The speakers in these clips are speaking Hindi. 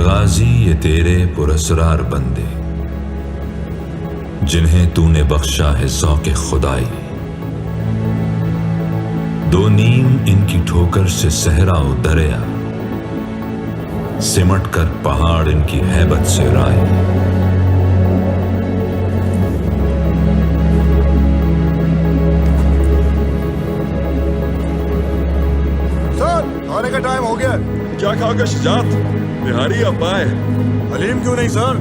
गाजी ये तेरे पुरस्रार बंदे, जिन्हें तूने बख्शा है ज़ौक़े खुदाई। दो नीम इनकी ठोकर से सहरा व दरिया, सिमट कर पहाड़ इनकी हैबत से राय। सर, खाने का टाइम हो गया। क्या खाओगे शुजात? बिहारी या पाए? हलीम क्यों नहीं सर?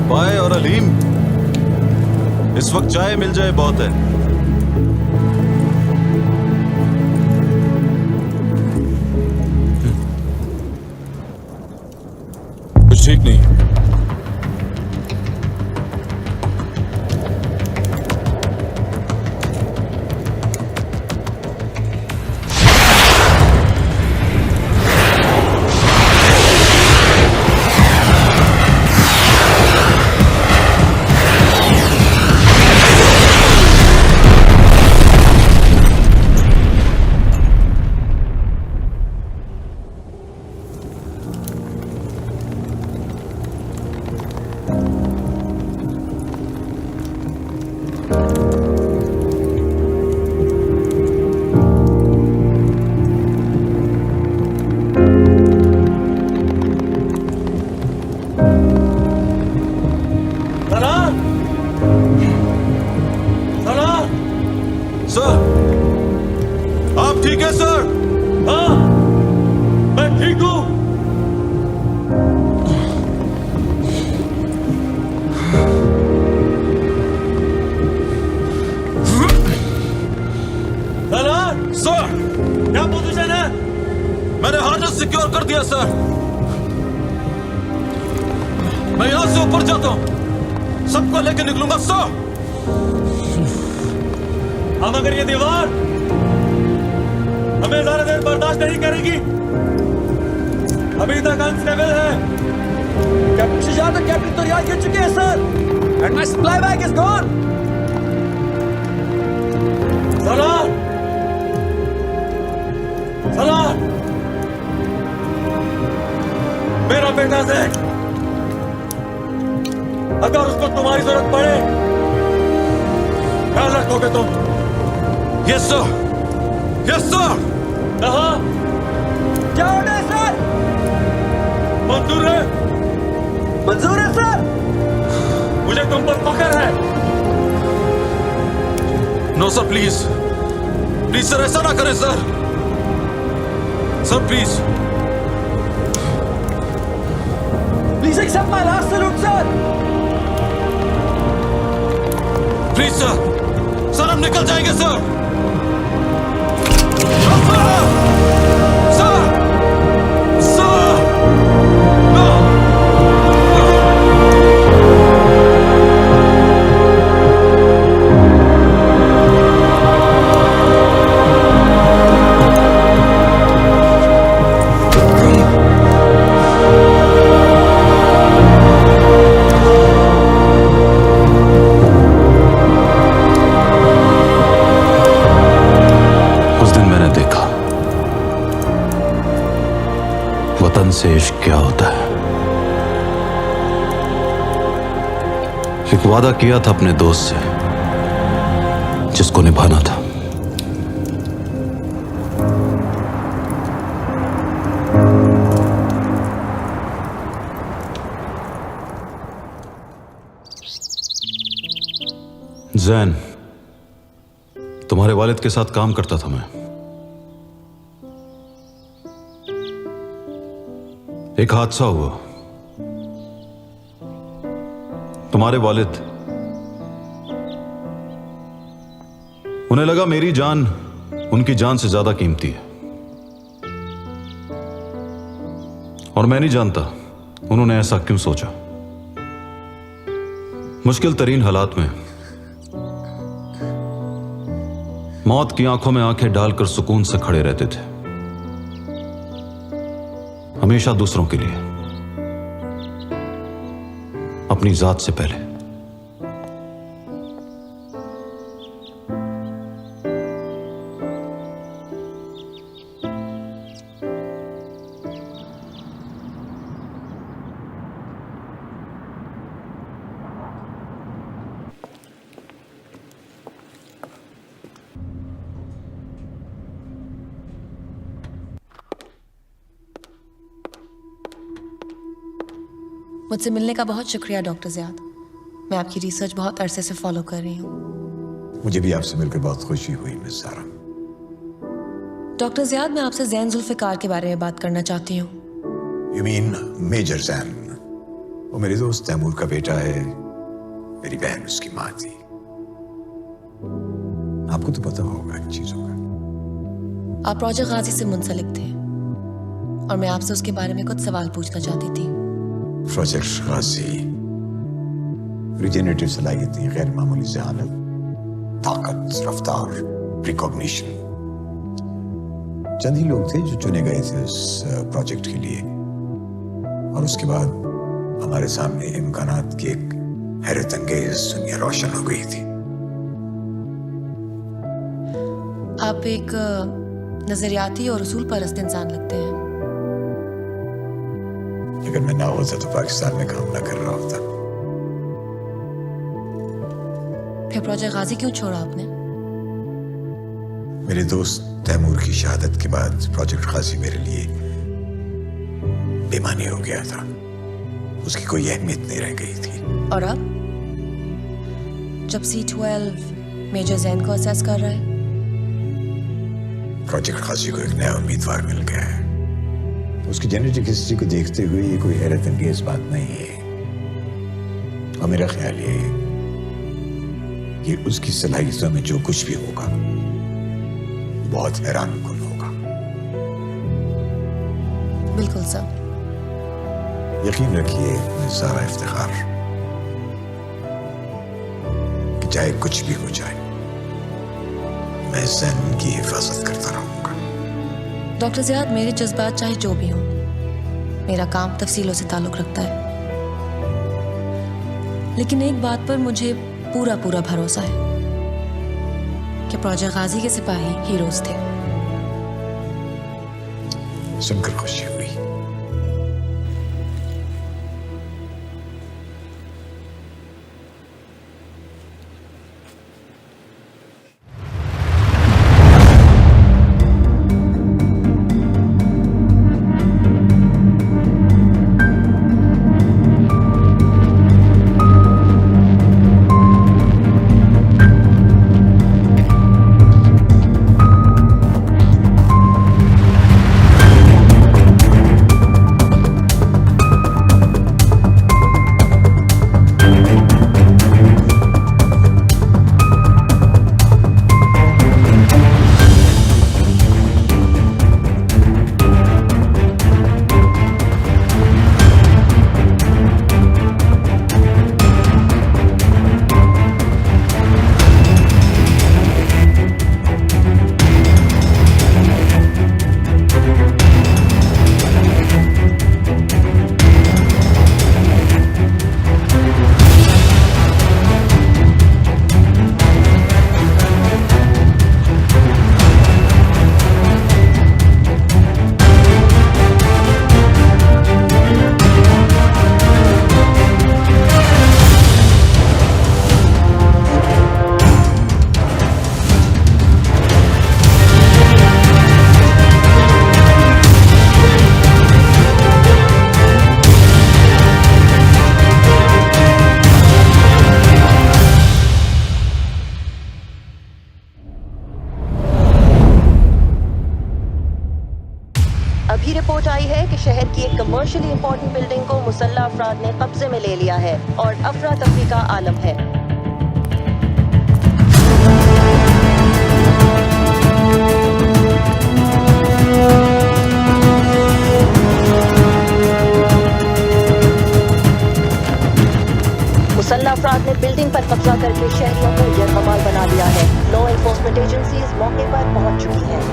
पाए और हलीम इस वक्त चाय मिल जाए बहुत है। कुछ ठीक नहीं। सर, आप ठीक है सर? हाँ, मैं ठीक हूं। सर, क्या पोजीशन है? मैंने हार्नेस सिक्योर कर दिया सर। मैं यहां से ऊपर जाता हूं, सबको लेकर निकलूंगा सर। अब अगर ये दीवार हमें ज्यादा देर बर्दाश्त नहीं करेगी, अभी तक अनस्टेबल है। कैप्टन शुजात और कैप्टन तोरियाल गिर चुके हैं sir, and my supply bag is gone. Salaar, Salaar, मेरा बेटा ज़ैक, अगर उसको तुम्हारी जरूरत पड़े, ख्याल रखोगे तुम? Yes sir, yes sir. कहाँ? क्या ऑर्डर है सर? मंजूर है? मंजूर है सर। मुझे तुम पर फख्र है। No sir, please please sir, ऐसा ना करें sir. Sir please please accept my last salute sir. Please sir, sir हम निकल जाएंगे सर। वतन से इश्क क्या होता है। एक वादा किया था अपने दोस्त से, जिसको निभाना था। जैन, तुम्हारे वालिद के साथ काम करता था मैं। एक हादसा हुआ। तुम्हारे वालिद, उन्हें लगा मेरी जान उनकी जान से ज्यादा कीमती है, और मैं नहीं जानता उन्होंने ऐसा क्यों सोचा। मुश्किल तरीन हालात में मौत की आंखों में आंखें डालकर सुकून से खड़े रहते थे, हमेशा दूसरों के लिए, अपनी जात से पहले। मुझसे मिलने का बहुत शुक्रिया डॉक्टर ज़ियाद। मैं आपकी रिसर्च बहुत अरसे से फॉलो कर रही हूँ। मुझे भी आपसे मिलकर बहुत खुशी हुई मिस सारा। डॉक्टर ज़ियाद, मैं आपसे ज़ैन जुल्फ़िकार के बारे में बात करना चाहती हूँ। You mean Major Jain? वो मेरे दोस्त तैमूर का बेटा है, मेरी बहन उसकी माँ थी। आपको तो पता होगा इन चीजों का। आप प्रोजेक्ट गाजी से मुंसलिक थे और मैं आपसे उसके बारे में कुछ सवाल पूछना चाहती थी। प्रोजेक्ट गाजी रिजेनरेटिव सलाहियतें, गैर मामूली ज़हानत, ताकत, रफ्तार, रिकॉग्निशन। चंद ही लोग थे जो चुने गए थे उस प्रोजेक्ट के लिए, और उसके बाद हमारे सामने इम्कानात की एक हैरत अंगेज दुनिया रोशन हो गई थी। आप एक नजरियाती और उसूल परस्त इंसान लगते हैं। अगर मैं ना होता तो पाकिस्तान में काम ना कर रहा होता। फिर प्रोजेक्ट गाजी क्यों छोड़ा आपने? मेरे दोस्त तैमूर की शहादत के बाद प्रोजेक्ट गाजी मेरे लिए बेमानी हो गया था। उसकी कोई अहमियत नहीं रह गई थी। और अब जब C12 मेजर जैन को असेस कर रहा है, प्रोजेक्ट गाजी को एक नया उम्मीदवार मिल गया है। उसकी जेनेटिक हिस्ट्री को देखते हुए ये कोई हैरत अंगेज बात नहीं है, और मेरा ख्याल ये है कि उसकी सलाहियतों में जो कुछ भी होगा बहुत हैरानकुन होगा। बिल्कुल सर। यकीन रखिए सारा इफ्तिखार कि चाहे कुछ भी हो जाए, मैं जैन की हिफाजत करता रहूंगा। डॉक्टर ज़ियाद, मेरे जज्बात चाहे जो भी हों, मेरा काम तफसीलों से ताल्लुक़ रखता है। लेकिन एक बात पर मुझे पूरा भरोसा है कि प्रोजेक्ट गाजी के सिपाही हीरोज थे। सुनकर खुशी हुई। अभी रिपोर्ट आई है कि शहर की एक कमर्शियली इंपॉर्टेंट बिल्डिंग को मुसल्लह अफराद ने कब्जे में ले लिया है और अफरा तफरी का आलम है। मुसल्लह अफराद ने बिल्डिंग पर कब्जा करके शहरियों को यरगमाल बना दिया है। लॉ एनफोर्समेंट एजेंसीज मौके पर पहुंच चुकी हैं।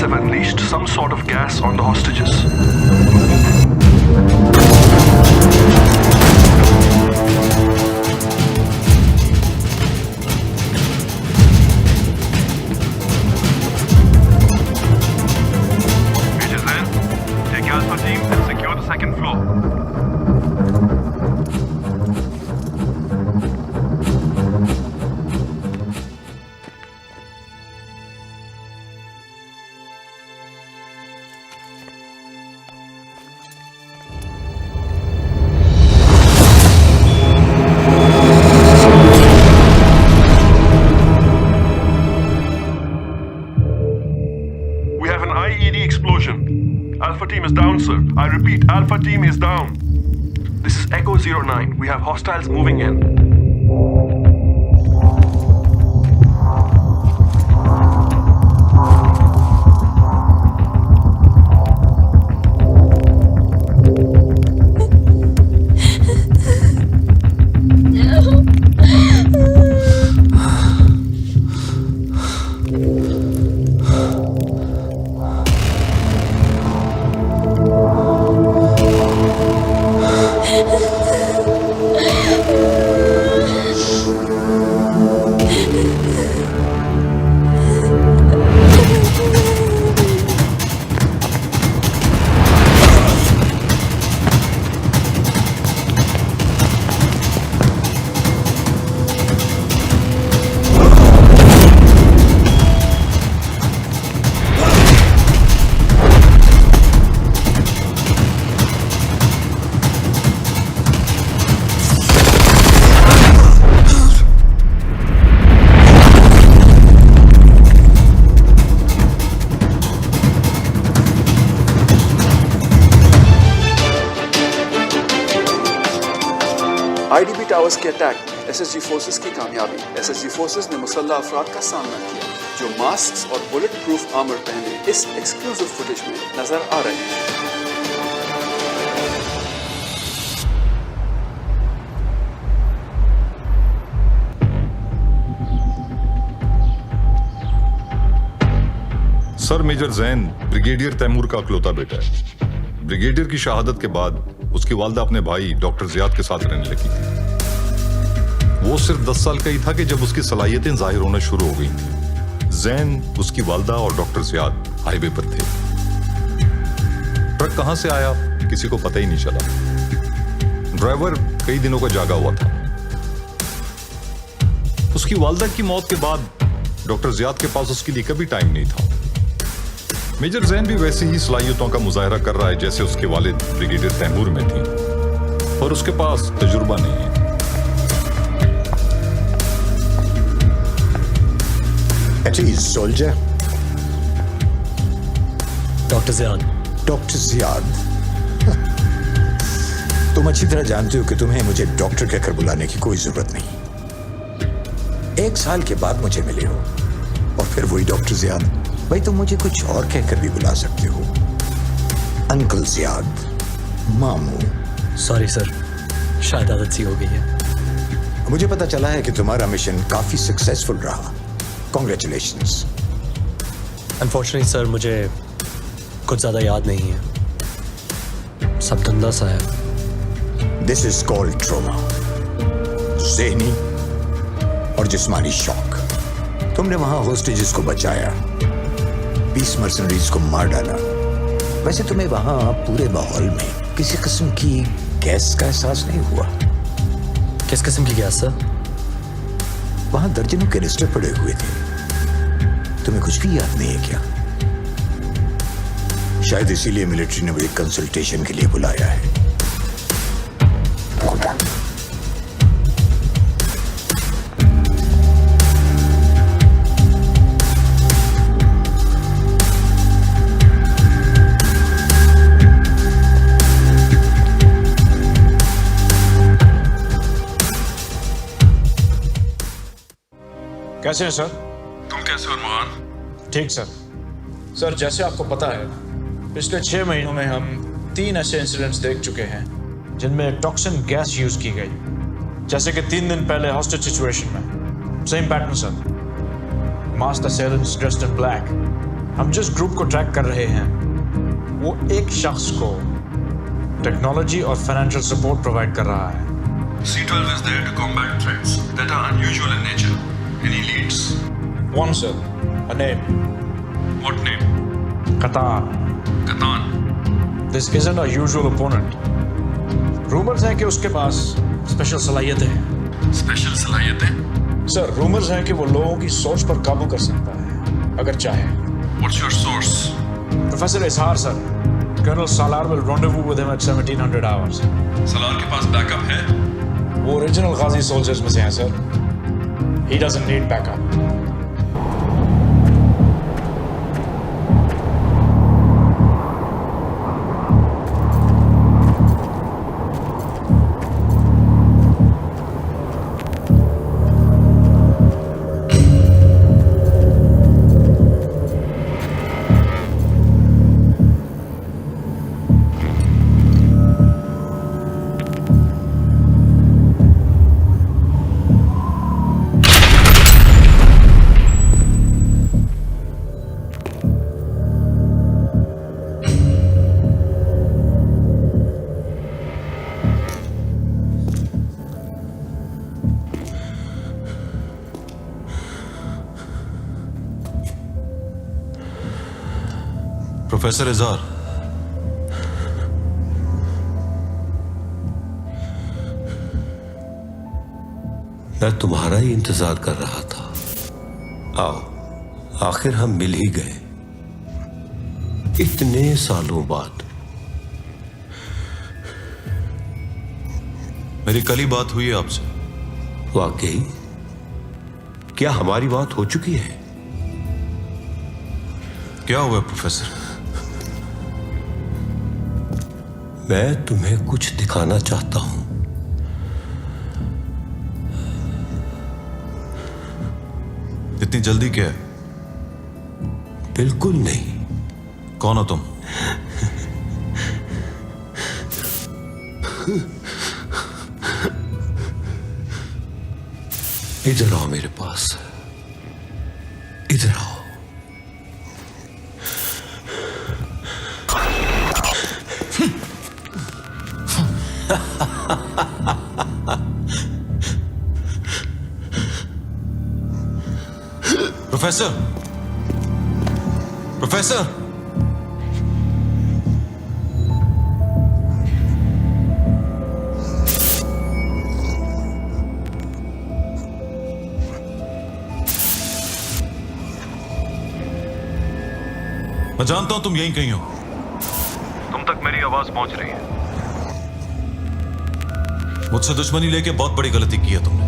have unleashed some sort of gas on the hostages. Major Zen, take Alpha team and secure the second floor. We have an IED explosion. Alpha team is down, sir. I repeat, Alpha team is down. This is Echo 09. We have hostiles moving in. IDB towers के अटैक में एसएसजी फोर्सेस की कामयाबी। एसएसजी फोर्सेस ने मुसल्लह अफराद का सामना किया जो मास्क और बुलेट प्रूफ आर्मर पहने इस एक्सक्लूसिव फुटेज में नजर आ रहे हैं। Sir Major Jain brigadier Taimur का अकलौता बेटा है। ब्रिगेडियर की शहादत के बाद उसकी वालदा अपने भाई डॉक्टर जियाद के साथ रहने लगी थी। वो सिर्फ 10 साल का ही था कि जब उसकी सलाहियतें जाहिर होना शुरू हो गई थी। जैन, उसकी वालदा और डॉक्टर जियाद हाईवे पर थे। ट्रक कहां से आया किसी को पता ही नहीं चला। ड्राइवर कई दिनों का जागा हुआ था। उसकी वालदा की मौत के बाद डॉक्टर जियाद के पास उसके लिए कभी टाइम नहीं था। मेजर जैन भी वैसे ही सलाहियतों का मुजाहरा कर रहा है जैसे उसके वालिद ब्रिगेडियर तैमूर में थी, और उसके पास तजुर्बा नहीं है। Soldier doctor Ziyad. Doctor Ziyad, तुम अच्छी तरह जानते हो कि तुम्हें मुझे डॉक्टर कहकर बुलाने की कोई जरूरत नहीं। 1 साल के बाद मुझे मिले हो और फिर वही डॉक्टर जियाद। भाई तुम मुझे कुछ और कहकर भी बुला सकते हो। अंकल जियाद, मामू। सॉरी सर, शायद आदत सी हो गई है। मुझे पता चला है कि तुम्हारा मिशन काफी सक्सेसफुल रहा। कॉन्ग्रेचुलेशंस। अनफॉर्चुनेटली सर, मुझे कुछ ज्यादा याद नहीं है। सब धंधा सा है। दिस इज कॉल्ड ट्रॉमा, ज़हनी और जिस्मानी शॉक। तुमने वहां होस्टेजेस को बचाया, 20 मर्सनरीज को मार डाला। वैसे तुम्हें वहां पूरे माहौल में किसी किस्म की गैस का एहसास नहीं हुआ? किस किस्म की गैस सर? वहां दर्जनों कैनिस्टर पड़े हुए थे। तुम्हें कुछ भी याद नहीं है क्या? शायद इसीलिए मिलिट्री ने मुझे कंसल्टेशन के लिए बुलाया है। कैसे हैं सर? तुम कैसे हो अरमान? ठीक सर। सर जैसे आपको पता है, पिछले 6 महीनों में हम 3 ऐसे इंसिडेंट्स देख चुके हैं जिनमें टॉक्सिन गैस यूज की गई। जैसे कि 3 दिन पहले हॉस्टेज सिचुएशन में same pattern sir. Masked assailants dressed in black, हम जिस ग्रुप को ट्रैक कर रहे हैं वो एक शख्स को टेक्नोलॉजी और फाइनेंशियल सपोर्ट प्रोवाइड कर रहा है। C12 is there to combat threats that are unusual in nature. Any leads? One, sir. A name. What name? Qatar. Katan. This isn't a usual opponent. Rumours हैं कि उसके पास स्पेशल सलाहियतें हैं। Special salahiyetein? सर, रूमर्स हैं कि वो लोगों की सोच पर काबू कर सकता है अगर चाहे। What's your source? Professor Izhar sir, colonel Salar will rendezvous with him at 1700 hours. Salar के पास बैकअप है? वो ओरिजिनल गाजी सोल्जर्स में से हैं sir. He doesn't need backup. Professor इजहार, मैं तुम्हारा ही इंतजार कर रहा था। आओ, आखिर हम मिल ही गए इतने सालों बाद। मेरी कल ही बात हुई है आपसे। वाकई? क्या हमारी बात हो चुकी है? क्या हुआ प्रोफेसर? मैं तुम्हें कुछ दिखाना चाहता हूं। इतनी जल्दी क्या है? बिल्कुल नहीं। कौन हो तुम? इधर आओ मेरे पास, इधर आओ। प्रोफेसर, प्रोफेसर, मैं जानता हूं तुम यहीं कहीं हो। तुम तक मेरी आवाज पहुंच रही है। मुझसे दुश्मनी लेके बहुत बड़ी गलती की है तुमने।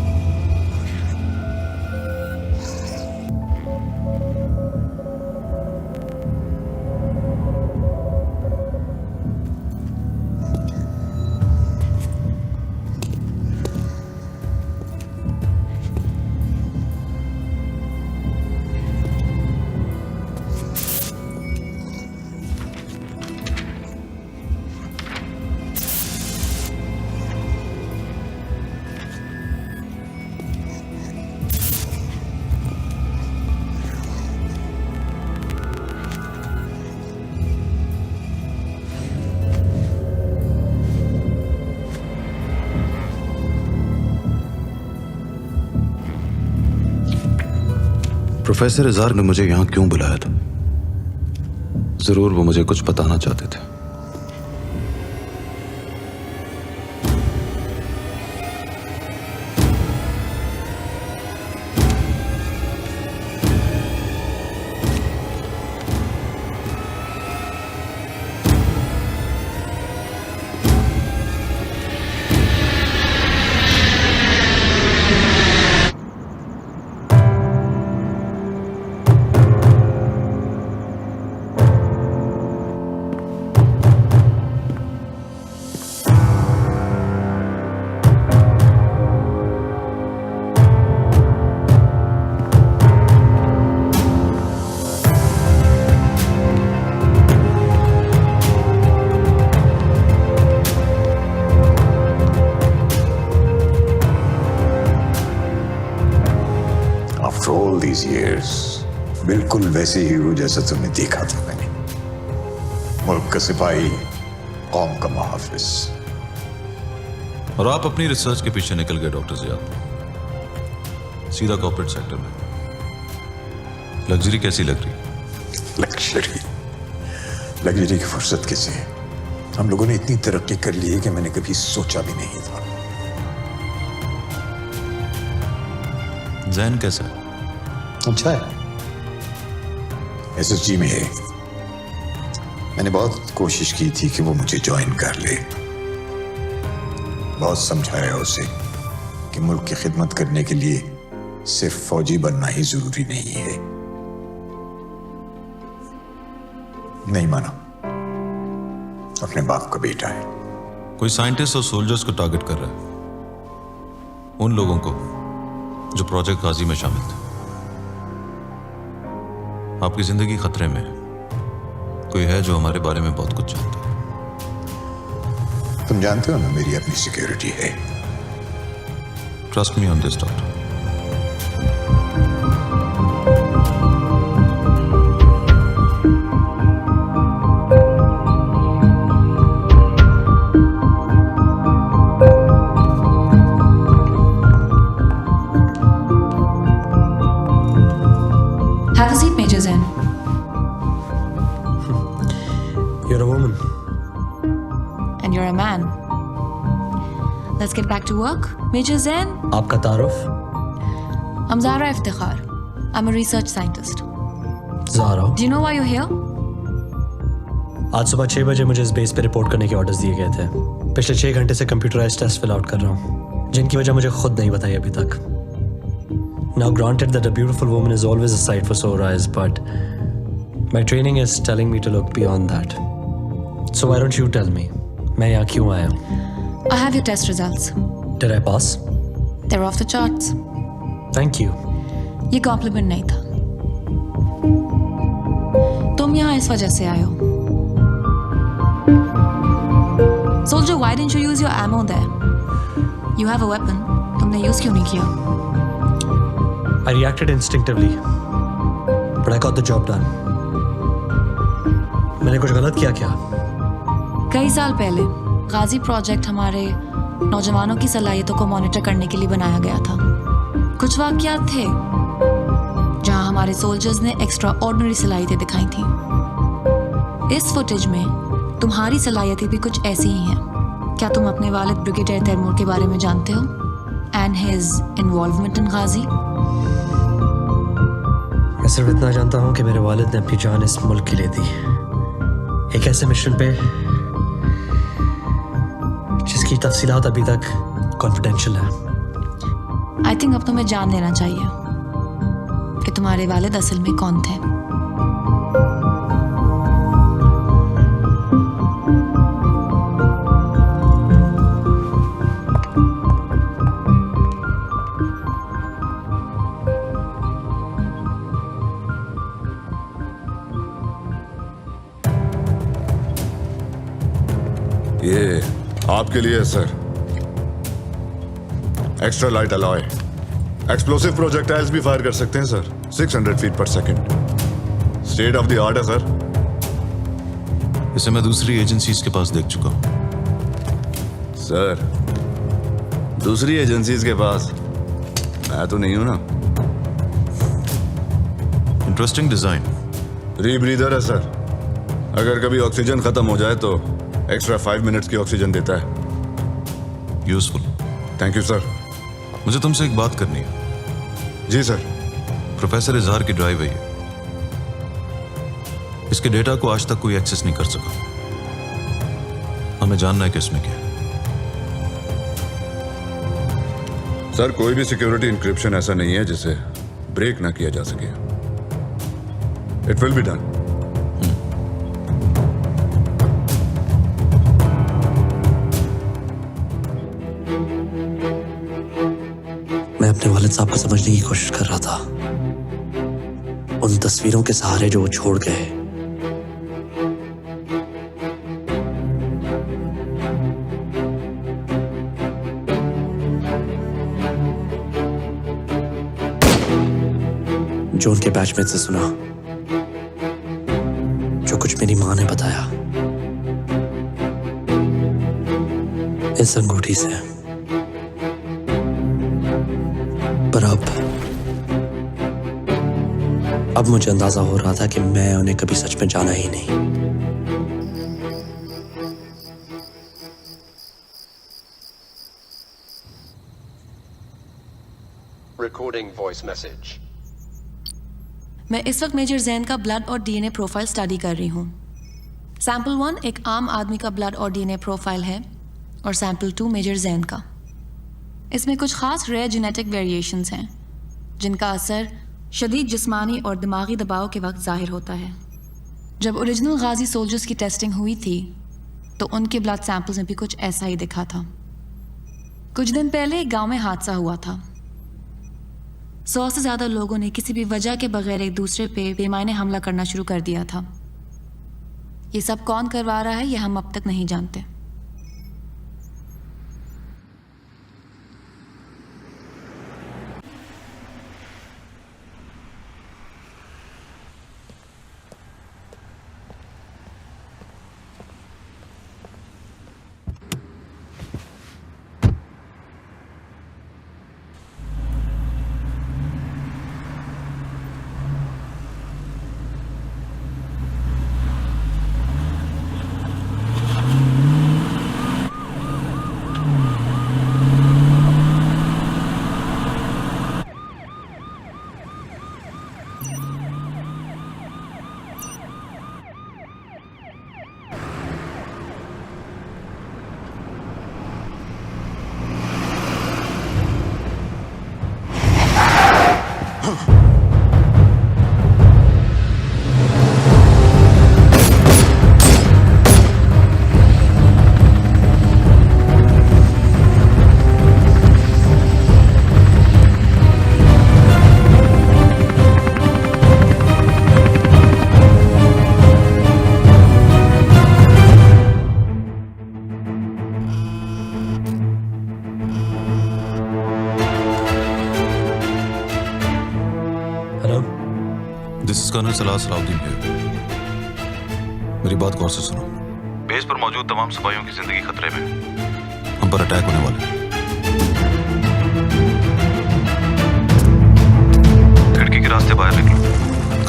प्रोफेसर इजहार ने मुझे यहां क्यों बुलाया था? जरूर वो मुझे कुछ बताना चाहते थे। After all these years, बिल्कुल वैसे ही हो जैसा तुम्हें देखा था मैंने। मुल्क का सिपाही, कौम का मुहाफिज। और आप अपनी रिसर्च के पीछे निकल गए डॉक्टर जियाद, सीधा कॉर्पोरेट सेक्टर में। लग्जरी कैसी लग रही? लग्जरी की फुर्सत कैसे है? हम लोगों ने इतनी तरक्की कर ली है कि मैंने कभी सोचा भी नहीं था। जैन कैसा है? अच्छा है, एसएसजी में है। मैंने बहुत कोशिश की थी कि वो मुझे ज्वाइन कर ले, बहुत समझाया उसे कि मुल्क की खिदमत करने के लिए सिर्फ फौजी बनना ही जरूरी नहीं है। नहीं माना। अपने बाप का बेटा है। कोई साइंटिस्ट और सोल्जर्स को टारगेट कर रहा है, उन लोगों को जो प्रोजेक्ट गाजी में शामिल थे। आपकी जिंदगी खतरे में है। कोई है जो हमारे बारे में बहुत कुछ जानता है। तुम जानते हो ना मेरी अपनी सिक्योरिटी है। Trust me on this doctor. Have a seat, Major Zen. You're a woman. And you're a man. Let's get back to work. Major Zen. आपका तारुफ? I'm Zara Iftikhar. I'm a research scientist. Zaara. Do you know why you're here? आज सुबह 6 बजे मुझे इस बेस पे रिपोर्ट करने के ऑर्डर्स दिए गए थे। पिछले 6 घंटे से कंप्यूटराइज्ड टेस्ट फिल आउट कर रहा हूँ, जिनकी वजह मुझे खुद नहीं बताई अभी तक। Now granted that a beautiful woman is always a sight for sore eyes, but my training is telling me to look beyond that. So why don't you tell me, मैं यहाँ क्यों आया हूँ? I have your test results. Did I pass? They're off the charts. Thank you. ये कॉम्प्लीमेंट नहीं था। तुम यहाँ इस वजह से आए हो। Soldier, why didn't you use your ammo there? You have a weapon. तुमने यूज क्यों नहीं किया? I reacted instinctively, but I got the job done. मैंने कुछ गलत किया क्या? कई साल पहले गाजी प्रोजेक्ट हमारे नौजवानों की सलाहियतों को मॉनिटर करने के लिए बनाया गया था। कुछ वाकयात थे जहां हमारे सोल्जर्स ने एक्स्ट्रा ऑर्डिनरी सलाहियतें दिखाई थी। इस फुटेज में तुम्हारी सलाहियतें भी कुछ ऐसी ही हैं। क्या तुम अपने वालिद ब्रिगेडियर तैमूर के बारे में जानते हो? एंड हिज इन्वॉल्वमेंट इन गाजी? मैं सिर्फ इतना जानता हूँ कि मेरे वालिद ने अपनी जान इस मुल्क के लिए दी, एक ऐसे मिशन पे जिसकी तफसीलात अभी तक कॉन्फिडेंशियल है। आई थिंक अब तुम्हें जान लेना चाहिए कि तुम्हारे वालिद असल में कौन थे। ये आपके लिए है sir. Extra light alloy, explosive projectiles भी फायर कर सकते हैं सर। 600 फीट पर second, state of the art है सर। इसे मैं दूसरी एजेंसीज के पास देख चुका हूं। सर दूसरी एजेंसीज के पास मैं तो नहीं हूं ना। Interesting design. रीब्रीदर है सर। अगर कभी ऑक्सीजन खत्म हो जाए तो एक्स्ट्रा 5 मिनट्स की ऑक्सीजन देता है। यूजफुल। Thank you sir. मुझे तुमसे एक बात करनी है। जी सर। प्रोफेसर इजहार की ड्राइव है ये। इसके डेटा को आज तक कोई एक्सेस नहीं कर सका। हमें जानना है कि इसमें क्या है। सर कोई भी सिक्योरिटी इंक्रिप्शन ऐसा नहीं है जिसे ब्रेक ना किया जा सके। It will be done. मैं अपने वालिद साहब को समझने की कोशिश कर रहा था, उन तस्वीरों के सहारे जो वो छोड़ गए। जो जो उनके बैचमेट से सुना, जो कुछ मेरी माँ ने बताया, इस अंगूठी से। पर अब मुझे अंदाजा हो रहा था कि मैं उन्हें कभी सच में जाना ही नहीं। Recording voice message. मैं इस वक्त मेजर जैन का ब्लड और डीएनए प्रोफाइल स्टडी कर रही हूँ। सैंपल 1 एक आम आदमी का ब्लड और डीएनए प्रोफाइल है और सैंपल 2 मेजर जैन का। इसमें कुछ खास रेयर जेनेटिक वेरिएशंस हैं जिनका असर शदीद जिस्मानी और दिमागी दबाव के वक्त जाहिर होता है। जब ओरिजिनल गाजी सोल्जर्स की टेस्टिंग हुई थी तो उनके ब्लड सैंपल्स में भी कुछ ऐसा ही दिखा था। कुछ दिन पहले एक गाँव में हादसा हुआ था। 100 से ज़्यादा लोगों ने किसी भी वजह के बगैर एक दूसरे पे बेमायने हमला करना शुरू कर दिया था। ये सब कौन करवा रहा है ये हम अब तक नहीं जानते। दिस इज कर्नल सलाह सलाउद्दीन है। मेरी बात गौर से सुनो। बेस पर मौजूद तमाम सिपाहियों की जिंदगी खतरे में। हम पर अटैक होने वाला है। खिड़की के रास्ते बाहर निकलो।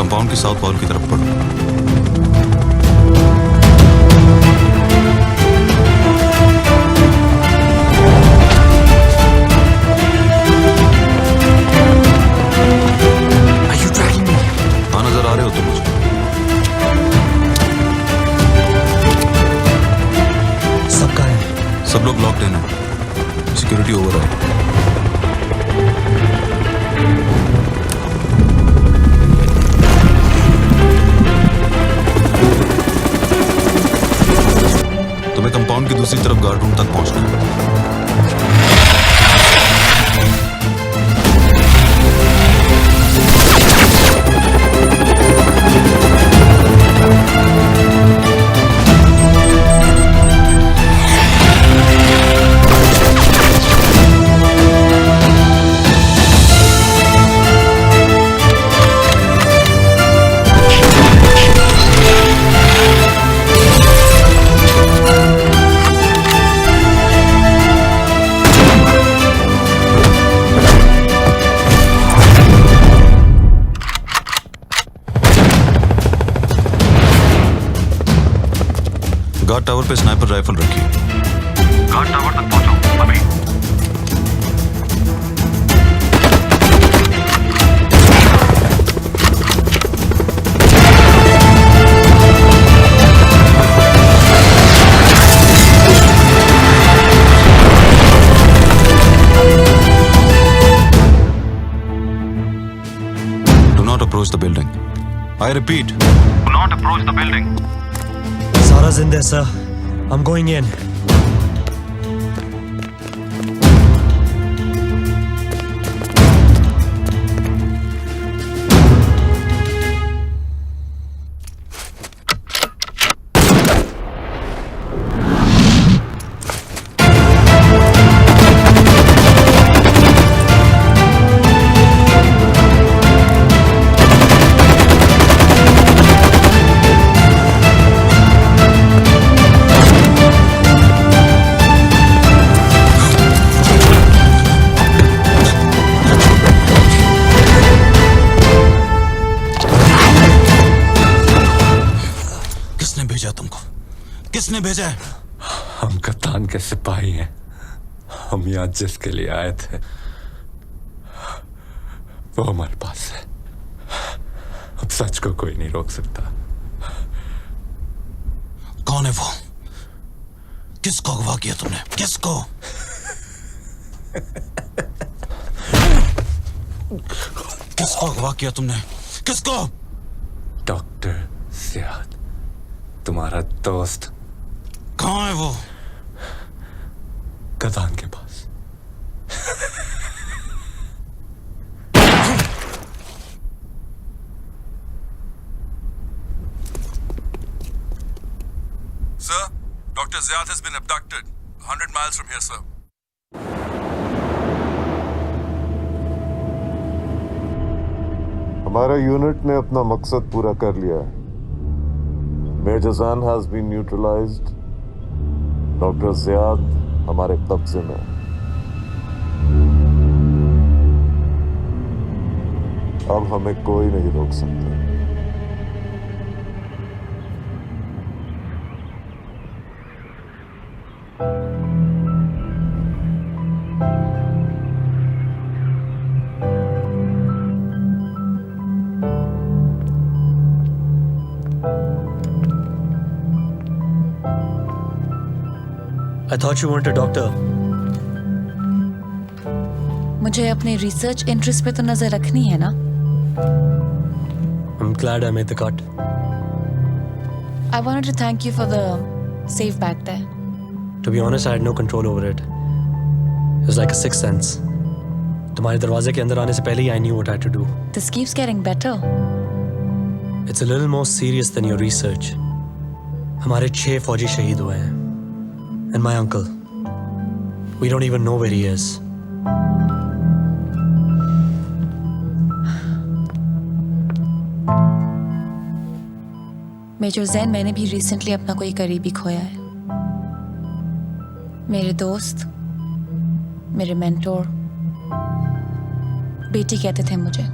कंपाउंड की साउथ वॉल की तरफ बढ़ो। सब लोग लॉक्ड इन है। सिक्योरिटी ओवर है। तुम्हें कंपाउंड की दूसरी तरफ गार्ड रूम तक पहुंचना है। गार्ड टावर पे स्नाइपर राइफल रखी। गार्ड टावर तक पहुंचो अभी। Do not approach the building. I repeat, do not approach the building. Sarah's in there, sir. I'm going in. भेजा तुमको? किसने भेजा है? हम कप्तान के सिपाही हैं। हम यहाँ जिसके लिए आए थे वो हमारे पास है। अब सच को कोई नहीं रोक सकता। कौन है वो? किसको अगवा किया तुमने? किसको? किसको अगवा किया तुमने? किसको? डॉक्टर ज़ियाद, तुम्हारा दोस्त। कहाँ है वो? कप्तान के पास। Sir, Dr. Ziad has been abducted 100 miles from here, sir. हमारा यूनिट ने अपना मकसद पूरा कर लिया है। Major Jaan has been neutralized. Doctor Ziyad हमारे कब्जे में है। अब हमें कोई नहीं रोक सकता। I thought you wanted a doctor. मुझे अपने रिसर्च इंटरेस्ट पे तो नजर रखनी है ना। I'm glad I made the cut. I wanted to thank you for the safe back there. To be honest, I had no control over it. It was like a sixth sense. तुम्हारे दरवाजे के अंदर आने से पहले ही I knew what I had to do. This keeps getting better. It's a little more serious than your research. हमारे 6 फौजी शहीद हुए हैं. And my uncle. We don't even know where he is. Major Jain, मैंने भी रिसेंटली अपना कोई करीबी खोया है। मेरे दोस्त, मेरे मेंटोर, बेटी कहते थे मुझे।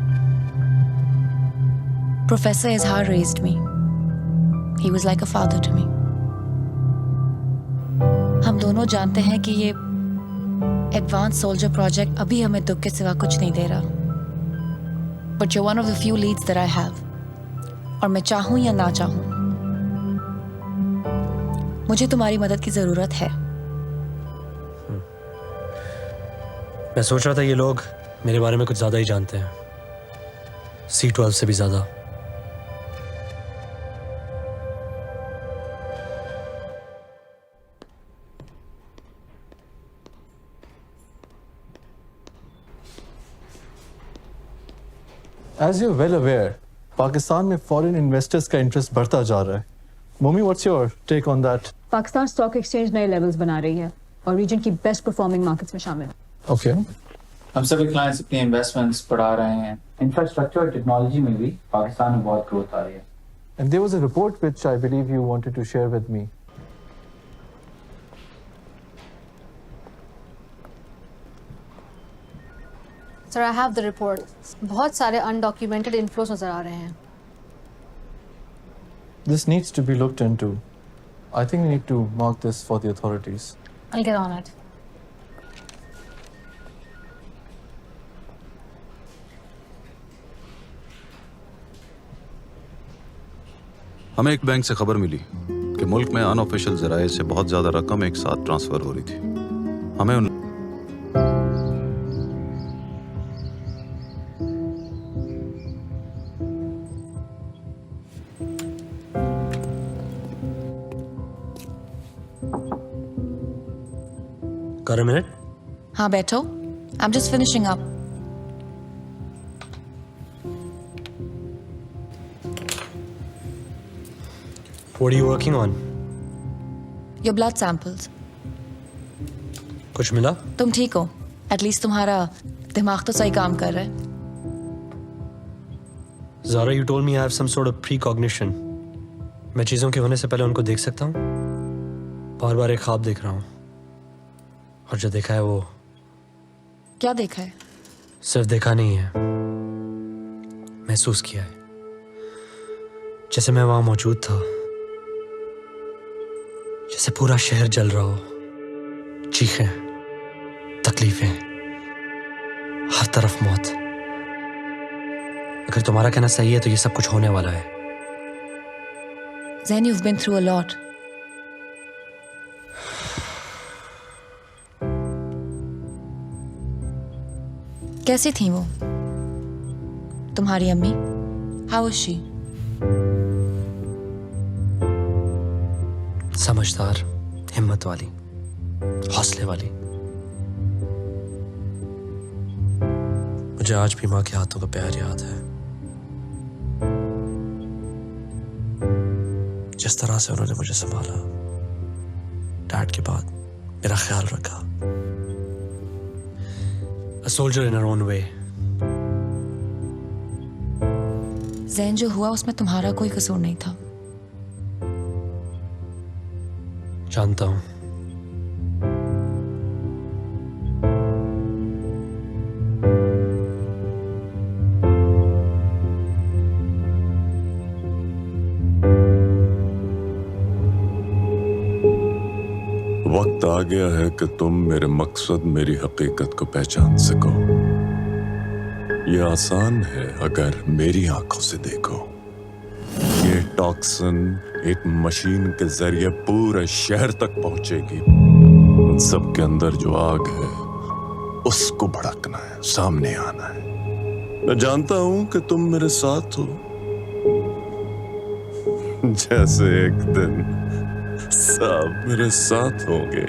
प्रोफेसर इजहार raised me. He was like a father to me. हम दोनों जानते हैं कि ये एडवांस सोल्जर प्रोजेक्ट अभी हमें दुख के सिवा कुछ नहीं दे रहा। But you're one of the few leads that I have. और मैं चाहूं या ना चाहूं, मुझे तुम्हारी मदद की जरूरत है। मैं सोच रहा था ये लोग मेरे बारे में कुछ ज्यादा ही जानते हैं, C12 से भी ज्यादा। As you're well aware, Pakistan में फॉरेन इन्वेस्टर्स का इंटरेस्ट बढ़ता जा रहा है। Momi, what's your take on that? Pakistan stock exchange नए लेवल्स बना रही है और रीजन की बेस्ट परफॉर्मिंग मार्केट्स में शामिल है। ओके। हम सभी क्लाइंट्स अपनी इन्वेस्टमेंट्स बढ़ा रहे हैं। इंफ्रास्ट्रक्चर और टेक्नोलॉजी में भी पाकिस्तान में बहुत ग्रोथ आ रही है। And there was a report which I believe you wanted to share with me. Sir, I have the report. बहुत सारे undocumented inflows नजर आ रहे हैं। This needs to be looked into. I think we need to mark this for the authorities. I'll get on it. हमें एक बैंक से खबर मिली कि मुल्क में अनऑफिशियल जराये से बहुत ज्यादा रकम एक साथ ट्रांसफर हो रही थी। हमें उन Got a minute? हाँ बैठो। I'm just finishing up. What are you working on? Your blood samples. कुछ मिला? तुम ठीक हो? एटलीस्ट तुम्हारा दिमाग तो सही काम कर रहा है। Zara, you told me I have some sort of precognition. मैं चीजों के होने से पहले उनको देख सकता हूँ? बार बार एक ख्वाब देख रहा हूँ और जो देखा है वो क्या देखा है? सिर्फ देखा नहीं है, महसूस किया है, जैसे मैं वहां मौजूद था जैसे पूरा शहर जल रहा हो, चीखें, तकलीफें, हर तरफ मौत। अगर तुम्हारा कहना सही है तो ये सब कुछ होने वाला है। Zain, you've been through a lot. कैसी थी वो तुम्हारी अम्मी? How was she? समझदार, हिम्मत वाली, हौसले वाली। मुझे आज भी माँ के हाथों का प्यार याद है। जिस तरह से उन्होंने मुझे संभाला, डैड के बाद मेरा ख्याल रखा। A soldier in her own way. Jain, जो हुआ उसमें तुम्हारा कोई कसूर नहीं था। जानता हूं। वक्त आ गया है कि तुम मेरे मकसद, मेरी हकीकत को पहचान सको। ये आसान है अगर मेरी आंखों से देखो। ये टॉक्सिन एक मशीन के जरिए पूरे शहर तक पहुंचेगी। उन सब के अंदर जो आग है उसको भड़कना है, सामने आना है। मैं जानता हूं कि तुम मेरे साथ हो, जैसे एक दिन सब मेरे साथ होंगे।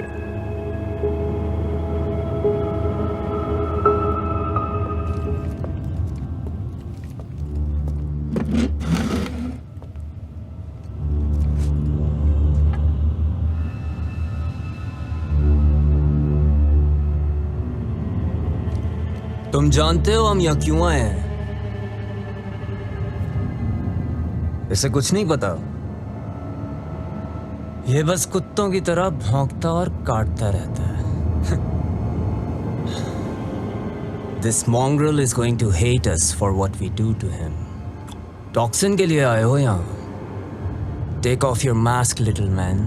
तुम जानते हो हम यहाँ क्यों आए हैं? इसे कुछ नहीं पता। ये बस कुत्तों की तरह भौंकता और काटता रहता है। This mongrel is going to hate us for what we do to him. Toxin के लिए आए हो यहाँ? Take off your mask, little man.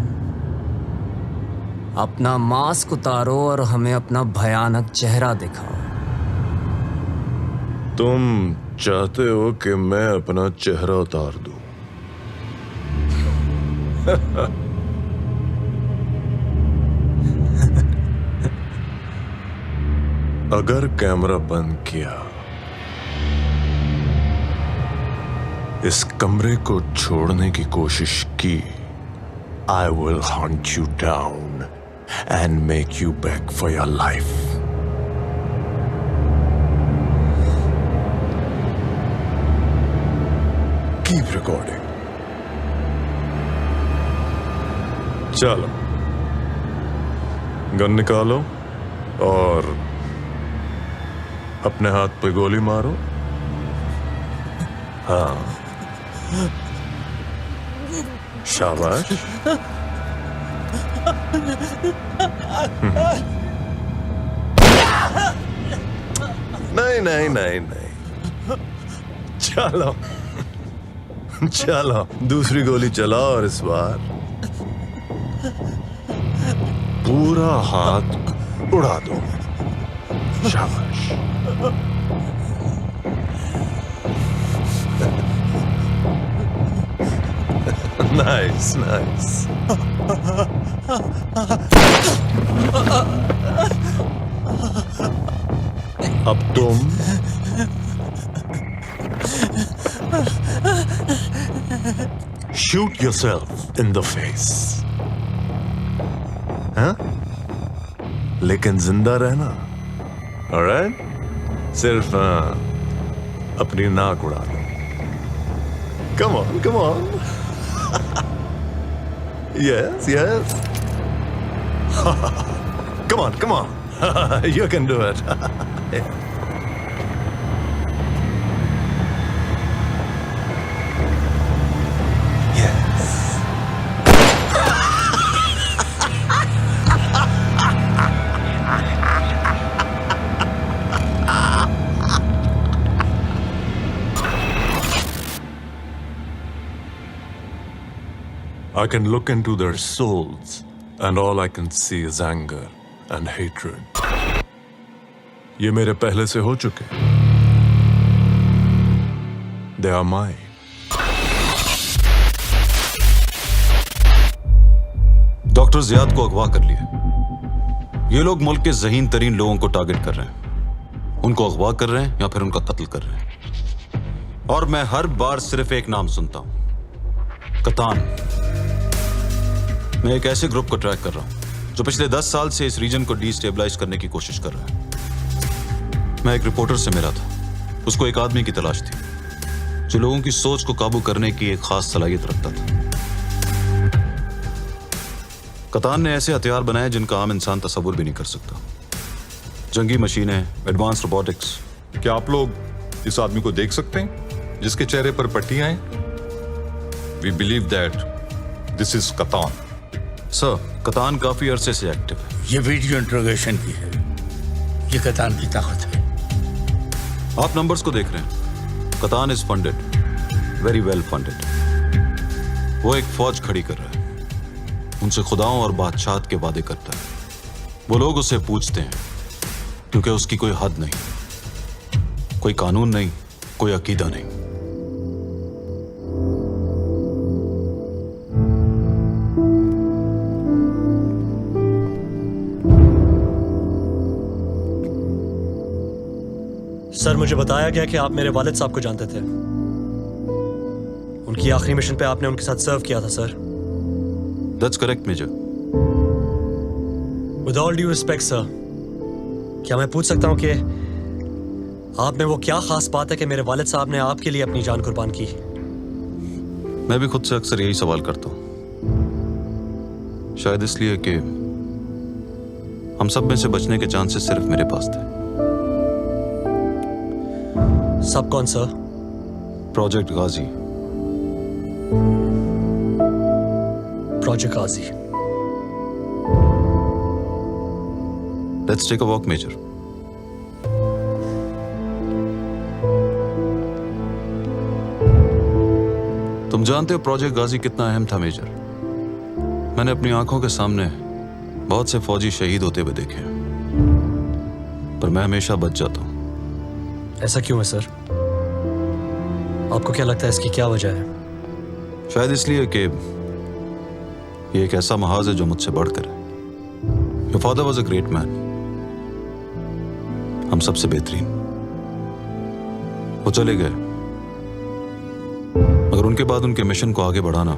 अपना मास्क उतारो और हमें अपना भयानक चेहरा दिखाओ। तुम चाहते हो कि मैं अपना चेहरा उतार दूं? अगर कैमरा बंद किया, इस कमरे को छोड़ने की कोशिश की, I will hunt you down and make you beg for your life. Keep recording. चलो, गन निकालो और अपने हाथ पे गोली मारो। हाँ, शाबाश। नहीं नहीं नहीं नहीं, चलो चलो, दूसरी गोली चलाओ और इस बार पूरा हाथ उड़ा दो। शाबाश। Nice nice. अब तुम shoot yourself in the face, हाँ? लेकिन जिंदा रहना, alright? सिर्फ अपनी नाक उड़ा दो। Come on, come on. Yes, yes. Come on, come on. You can do it. Yeah. I can look into their souls, and all I can see is anger and hatred. ये मेरे पहले से हो चुके. They are mine. Doctor Ziyad को अगवा कर लिया. ये लोग मुल्क के ज़हीन तरीन लोगों को टारगेट कर रहे हैं. उनको अगवा कर रहे हैं या फिर उनका कत्ल कर रहे हैं. और मैं हर बार सिर्फ एक नाम सुनता हूं, कतान. मैं एक ऐसे ग्रुप को ट्रैक कर रहा हूं जो पिछले 10 साल से इस रीजन को डिस्टेबलाइज करने की कोशिश कर रहा है. मैं एक रिपोर्टर से मिला था. उसको एक आदमी की तलाश थी जो लोगों की सोच को काबू करने की एक खास सलाहियत रखता था. कतान ने ऐसे हथियार बनाए जिनका आम इंसान तस्वुर भी नहीं कर सकता. जंगी मशीनें, एडवांस रोबोटिक्स. क्या आप लोग इस आदमी को देख सकते हैं जिसके चेहरे पर पट्टियां हैं? We believe that this is कतान. सर, कतान काफी अरसे से एक्टिव है. ये वीडियो इंट्रोगेशन की है. ये कतान की ताकत है. आप नंबर्स को देख रहे हैं. कतान is funded, very well funded. वो एक फौज खड़ी कर रहा है. उनसे खुदाओं और बादशाहत के वादे करता है. वो लोग उसे पूछते हैं क्योंकि उसकी कोई हद नहीं, कोई कानून नहीं, कोई अकीदा नहीं. सर, मुझे बताया गया कि आप मेरे वालिद साहब को जानते थे. उनकी आखिरी मिशन पे आपने उनके साथ सर्व किया था sir. That's correct, Major. With all due respect, sir, क्या मैं पूछ सकता हूँ कि आप में वो क्या खास बात है कि मेरे वालिद साहब ने आपके लिए अपनी जान कुर्बान की? मैं भी खुद से अक्सर यही सवाल करता हूँ. शायद इसलिए कि हम सब में से बचने के चांसेस सिर्फ मेरे पास थे. सब कौन sir? Project Ghazi. Project Ghazi. Let's take a walk, Major. तुम जानते हो प्रोजेक्ट गाजी कितना अहम था, मेजर. मैंने अपनी आंखों के सामने बहुत से फौजी शहीद होते हुए देखे हैं, पर मैं हमेशा बच जाता हूं. ऐसा क्यों है सर? आपको क्या लगता है इसकी क्या वजह है? शायद इसलिए कि ये एक ऐसा महाज है जो मुझसे बढ़कर है. Your father was a great man. हम सबसे बेहतरीन. वो चले गए, मगर उनके बाद उनके मिशन को आगे बढ़ाना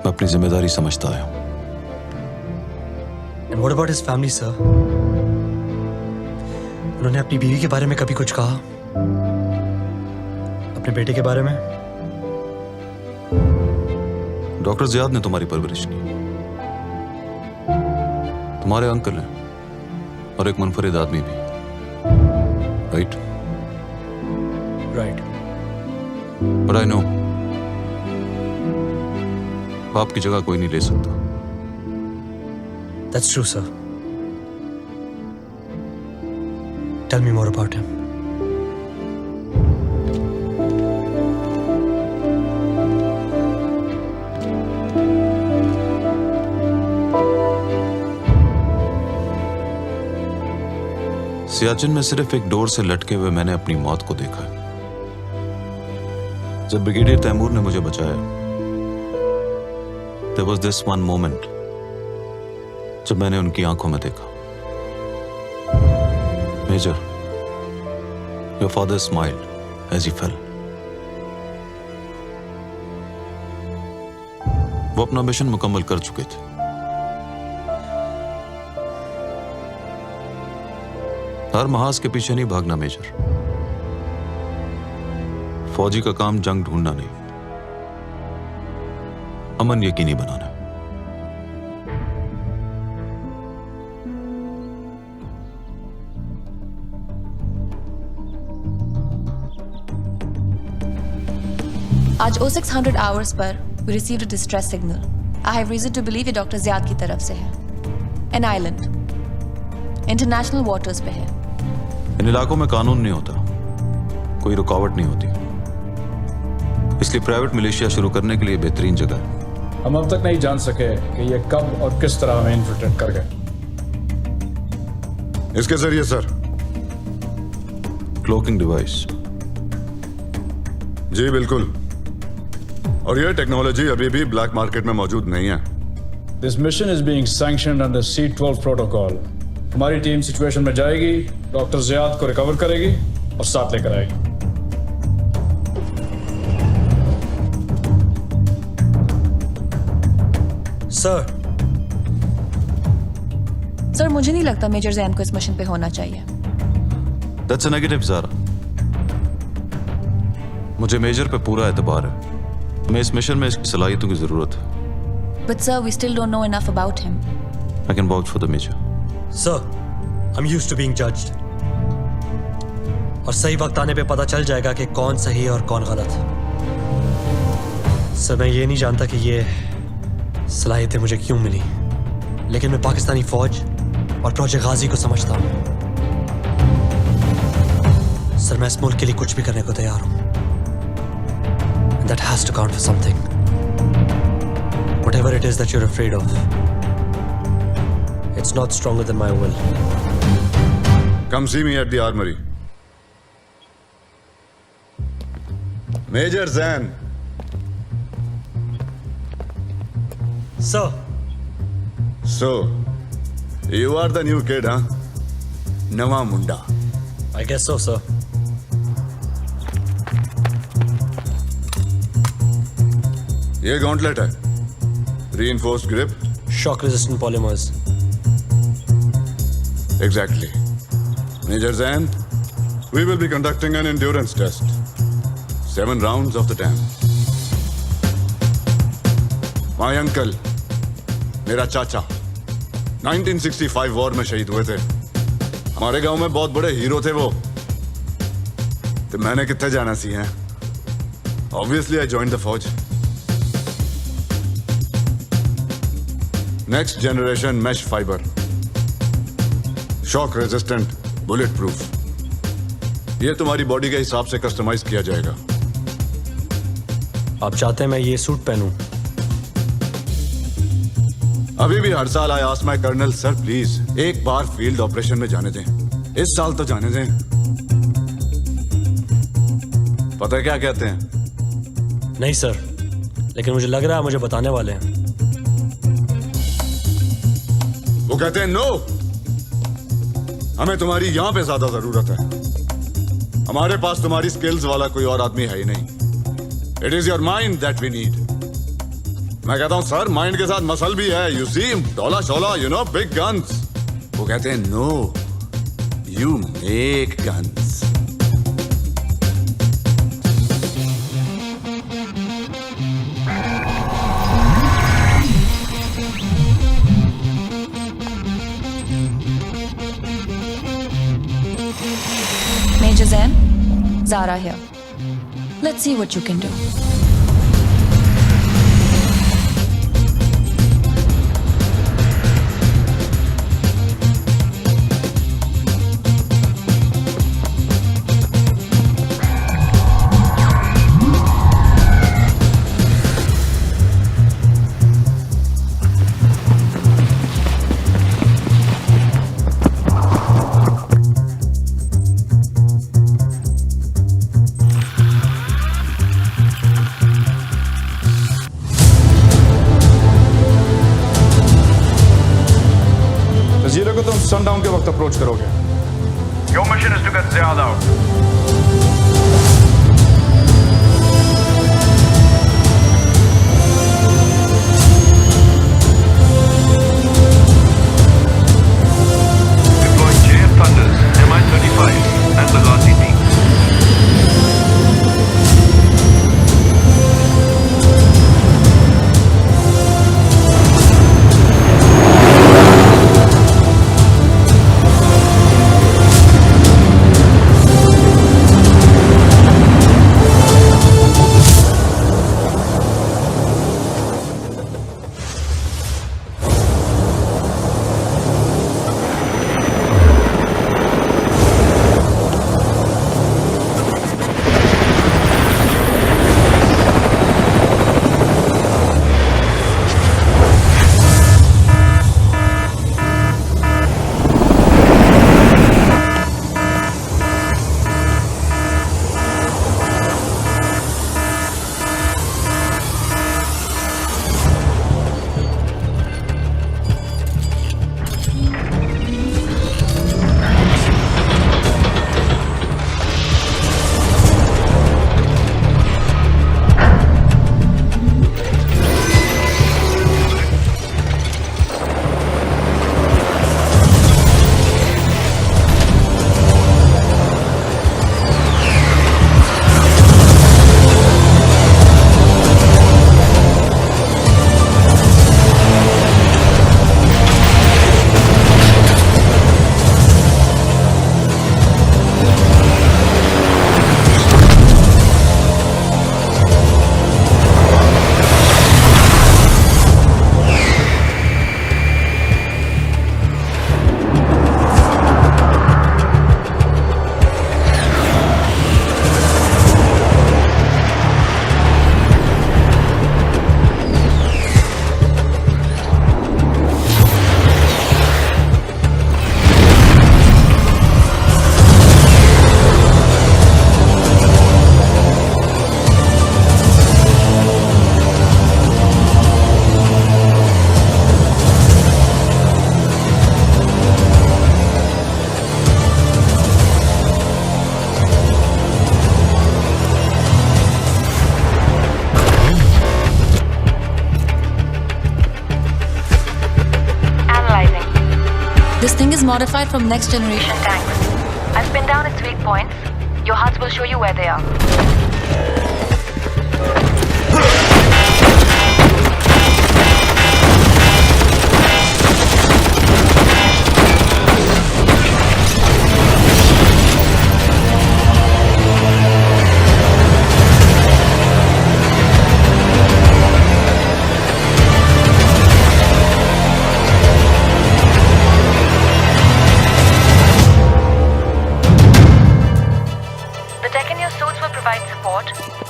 मैं अपनी जिम्मेदारी समझता आया हूं. And what about his family, sir? उन्होंने अपनी बीवी के बारे में कभी कुछ कहा? अपने बेटे के बारे में? डॉक्टर जियाद ने तुम्हारी परवरिश की. तुम्हारे अंकल हैं और एक मुनफरिद आदमी भी. Right? Right. But I know बाप की जगह कोई नहीं ले सकता. That's true, sir. Tell me more about him. Siachen में सिर्फ एक डोर से लटके हुए मैंने अपनी मौत को देखा. जब ब्रिगेडियर तैमूर ने मुझे बचाया, there was this one moment जब मैंने उनकी आंखों में देखा. Major, your father smiled as he fell. वो अपना मिशन मुकम्मल कर चुके थे. हर महाज के पीछे नहीं भागना मेजर. फौजी का काम जंग ढूंढना नहीं, अमन यकीनी बनाना. आज 0600 hours per we received a distress signal. I have reason to believe ये डॉक्टर ज़ियाद की तरफ से है. An island, international waters पे है. इन इलाकों में कानून नहीं होता, कोई रुकावट नहीं होती. इसलिए प्राइवेट मिलिशिया शुरू करने के लिए बेहतरीन जगह है। हम अब तक नहीं जान सके कि ये कब और किस तरह हमें इन्फिल्ट्रेट कर गए। इसके जरिए सर। Cloaking device. जी बिल्कुल, और यह टेक्नोलॉजी अभी भी ब्लैक मार्केट में मौजूद नहीं है। This mission is being sanctioned under C-12 protocol. हमारी टीम सिचुएशन में जाएगी, डॉक्टर ज़ियाद को रिकवर करेगी और साथ लेकर आएगी। सर मुझे नहीं लगता मेजर जैन को इस मिशन पे होना चाहिए। That's a negative Zara. मुझे मेजर पे पूरा एतबार है। मैं इस मिशन में इसकी सलाहियतों की जरूरत है। But sir, we still don't know enough about him. I can vouch for the major. Sir, I'm used to being judged. और सही वक्त आने पे पता चल जाएगा कि कौन सही और कौन गलत। सर मैं ये नहीं जानता कि ये सलाहियतें मुझे क्यों मिली, लेकिन मैं पाकिस्तानी फौज और प्रोजेक्ट गाजी को समझता हूँ। सर मैं इस मुल्क के लिए कुछ भी करने को तैयार हूँ। That has to count for something. Whatever it is that you're afraid of, it's not stronger than my will. Come see me at the armory. Major Zan. Sir. So, you are the new kid, huh? Nawa Munda. I guess so, sir. ये गॉन्टलेट है, reinforced grip, shock resistant polymers. Exactly. Major Zan, we will be conducting an endurance test. 7 rounds of the tank. My uncle, मेरा चाचा, 1965 वॉर में शहीद हुए थे। हमारे गांव में बहुत बड़े हीरो थे वो। तो मैंने कितने जाना सी है? Obviously, I joined the फौज। Next generation mesh fiber, shock resistant, bullet proof. ये तुम्हारी बॉडी के हिसाब से कस्टमाइज किया जाएगा। आप चाहते हैं मैं ये सूट पहनूं? अभी भी हर साल I ask my colonel, sir please एक बार फील्ड ऑपरेशन में जाने दें, इस साल तो जाने दें। पता है क्या कहते हैं? नहीं सर, लेकिन मुझे लग रहा है मुझे बताने वाले हैं। वो कहते हैं नो, हमें तुम्हारी यहां पे ज्यादा जरूरत है। हमारे पास तुम्हारी स्किल्स वाला कोई और आदमी है ही नहीं। It is your mind that we need. मैं कहता हूं सर माइंड के साथ मसल भी है। यू सी डोला शोला, यू नो, बिग गन्स। वो कहते हैं no, you make guns. Major Zain, Zara here. Let's see what you can do. जजीरे को तुम सनडाउन के वक्त अप्रोच करोगे। Your mission is to get Ziyad out. Deploy JF Thunders, Mi-35 and the Ghazi team. Everything is modified from next generation tanks. I've pinned down its weak points. Your HUDs will show you where they are.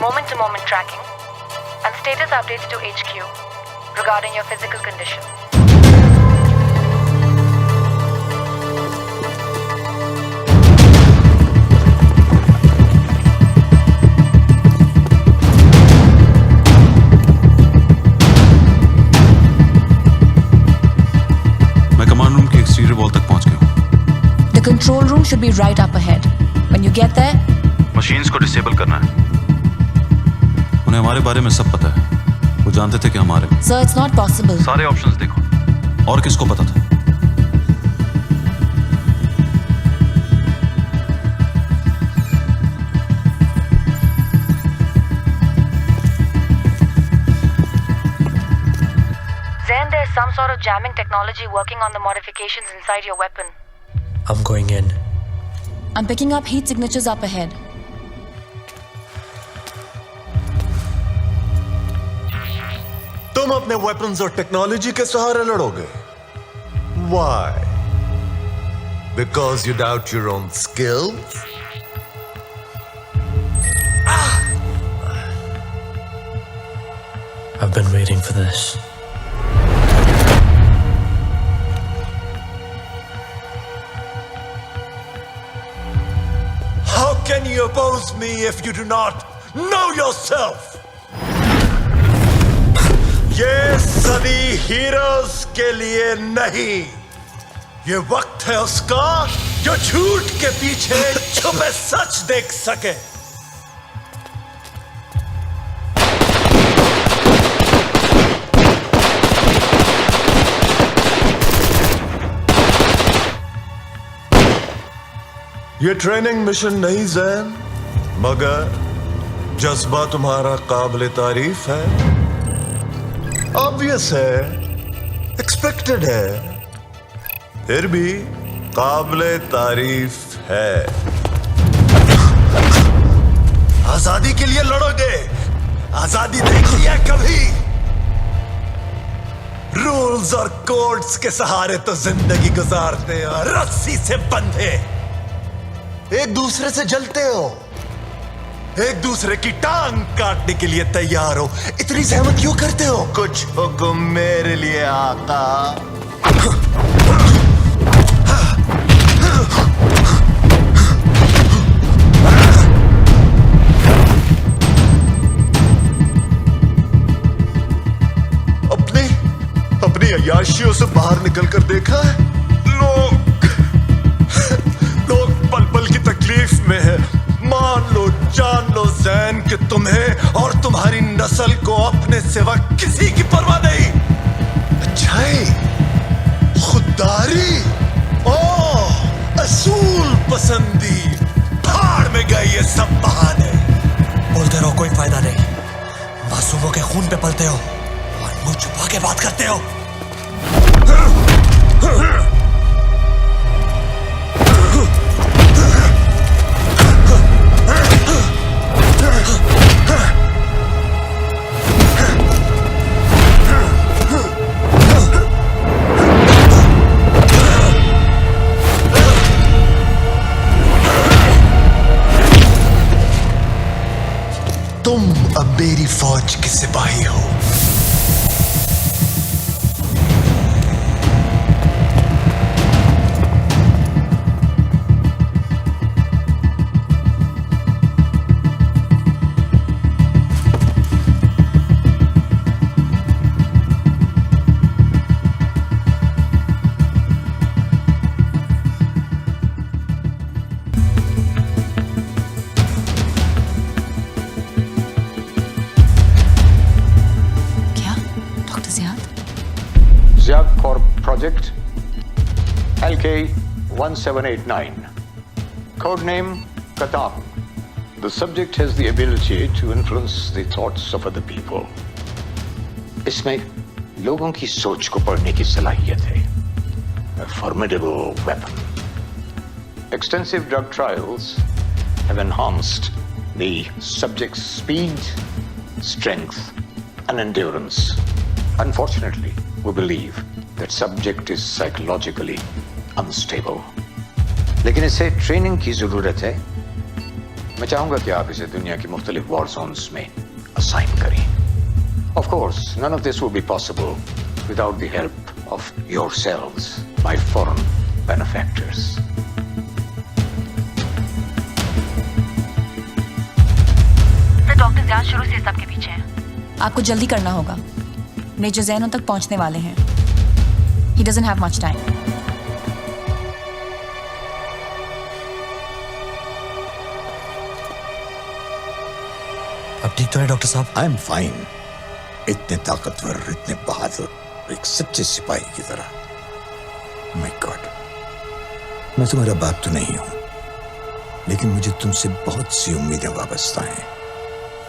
Moment-to-moment tracking and status updates to HQ regarding your physical condition. मैं कमांड रूम के एक्सटीरियर वॉल तक पहुंच गया हूं। The control room should be right up ahead. When you get there, machines को डिसेबल करना है। उन्हें हमारे बारे में सब पता है। वो जानते थे कि हमारे sir, it's not possible. सारे ऑप्शंस देखो। और किसको पता था? Zen, there's some sort of jamming technology working on the modifications inside your weapon. I'm going in. I'm picking up heat signatures up ahead. तुम अपने वेपन्स और टेक्नोलॉजी के सहारे लड़ोगे? Why? Because you doubt your own skills? I've been waiting for this. How can you oppose me if you do not know yourself? ये सदी हीरोज के लिए नहीं, ये वक्त है उसका जो झूठ के पीछे छुपे सच देख सके। ये ट्रेनिंग मिशन नहीं ज़ैन, मगर जज्बा तुम्हारा काबिल तारीफ है। ऑब्वियस है, एक्सपेक्टेड है, फिर भी काबिले तारीफ है। आजादी के लिए लड़ोगे? आजादी देख लिया कभी? रूल्स और कोड्स के सहारे तो जिंदगी गुजारते हो, रस्सी से बंधे। एक दूसरे से जलते हो, एक दूसरे की टांग काटने के लिए तैयार हो। इतनी सहमत क्यों करते हो? कुछ हुक्म मेरे लिए आका। अपनी अय्याशियों से बाहर निकलकर देखा है? लोग पल पल की तकलीफ में है। मान लो, जान लो ज़ैन कि तुम्हें और तुम्हारी नस्ल को अपने सिवा किसी की परवाह नहीं। अच्छाई, खुददारी, असूल पसंदी, भाड़ में गए ये सब बहाने। बोलते रहो, कोई फायदा नहीं। मासूमों के खून पे पलते हो और मुंह छुपा के बात करते हो। तुम अब मेरी फौज के सिपाही हो। Ziad for project. LK-1789. Codename Katang. The subject has the ability to influence the thoughts of other people. इसमें लोगों की सोच को पढ़ने की सलाहियत है. A formidable weapon. Extensive drug trials have enhanced the subject's speed, strength, and endurance. Unfortunately, we believe that subject is psychologically unstable. लेकिन इसे ट्रेनिंग की जरूरत है. मैं चाहूंगा कि आप इसे दुनिया की मुख्तलिफ वॉर जोन्स में असाइन करें. Of course, none of this will be possible without the help of yourselves, my foreign benefactors. Doctor Ziyad शुरू से सबके पीछे हैं. आपको जल्दी करना होगा. मेजर ज़ैन तक पहुंचने वाले हैं. He doesn't have much time. अब ठीक तो है डॉक्टर साहब? I am fine. इतने ताकतवर, इतने बहादुर, एक सच्चे सिपाही की तरह. माय गॉड, मैं तुम्हारा बाप तो नहीं हूं, लेकिन मुझे तुमसे बहुत सी उम्मीदें वाबस्ता हैं.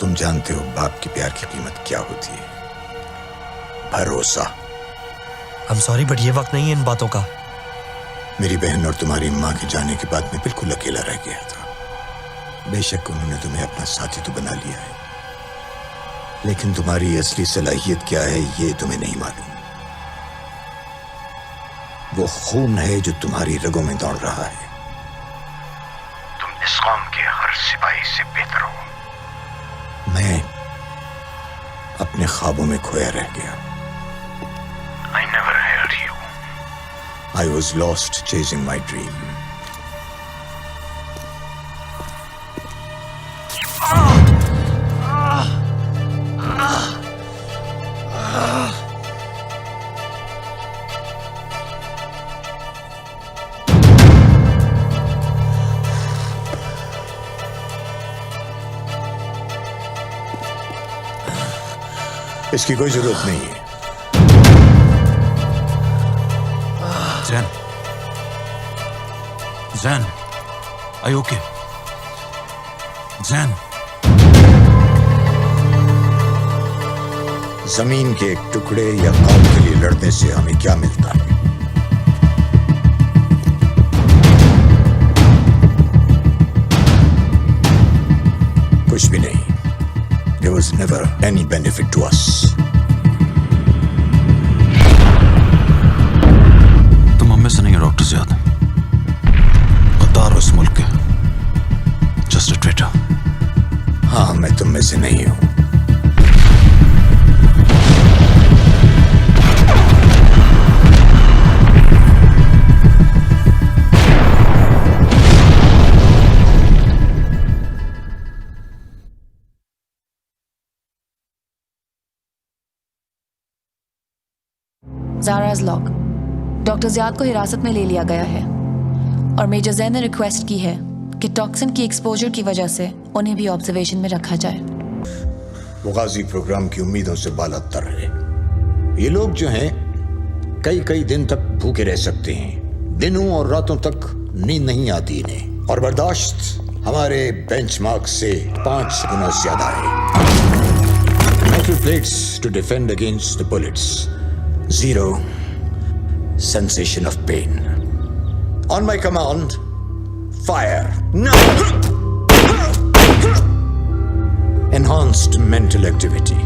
तुम जानते हो बाप के प्यार की कीमत क्या होती है. भरोसा. I'm sorry, बट ये वक्त नहीं है इन बातों का. मेरी बहन और तुम्हारी माँ के जाने के बाद मैं बिल्कुल अकेला रह गया था. बेशक उन्होंने तुम्हें अपना साथी तो बना लिया है, लेकिन तुम्हारी असली सलाहियत क्या है ये तुम्हें नहीं मालूम. वो खून है जो तुम्हारी रगों में दौड़ रहा है. तुम इस कौम के हर सिपाही से बेहतर हो. मैं अपने ख्वाबों में खोया रह गया. I never held you. I was lost chasing my dream. इसकी कोई जरूरत नहीं है. Zen. Zen. Are you okay? Zen. जमीन के एक टुकड़े या कौम के लिए लड़ने से हमें क्या मिलता है? कुछ भी नहीं. There was never any benefit to us. तुम हम में से नहीं हो डॉक्टर ज़ियाद. गद्दार हो इस मुल्क के. Just a traitor. हाँ, मैं तुम में से नहीं हूं. ज़ारा's लॉग. डॉक्टर ज़ियाद को हिरासत में ले लिया गया है और मेजर ज़ैन ने रिक्वेस्ट की है कि टॉक्सिन की एक्सपोजर की वजह से उन्हें भी ऑब्जर्वेशन में रखा जाए. वो गाजी प्रोग्राम की उम्मीदों से बालातर है. ये लोग जो हैं कई कई दिन तक भूखे रह सकते हैं. दिनों और रातों तक नींद नहीं आती इन्हें, और बर्दाश्त हमारे बेंचमार्क से 5 गुना ज्यादा है. Metal plates to defend against the bullets. Zero sensation of pain. On my command, fire. No! Enhanced mental activity,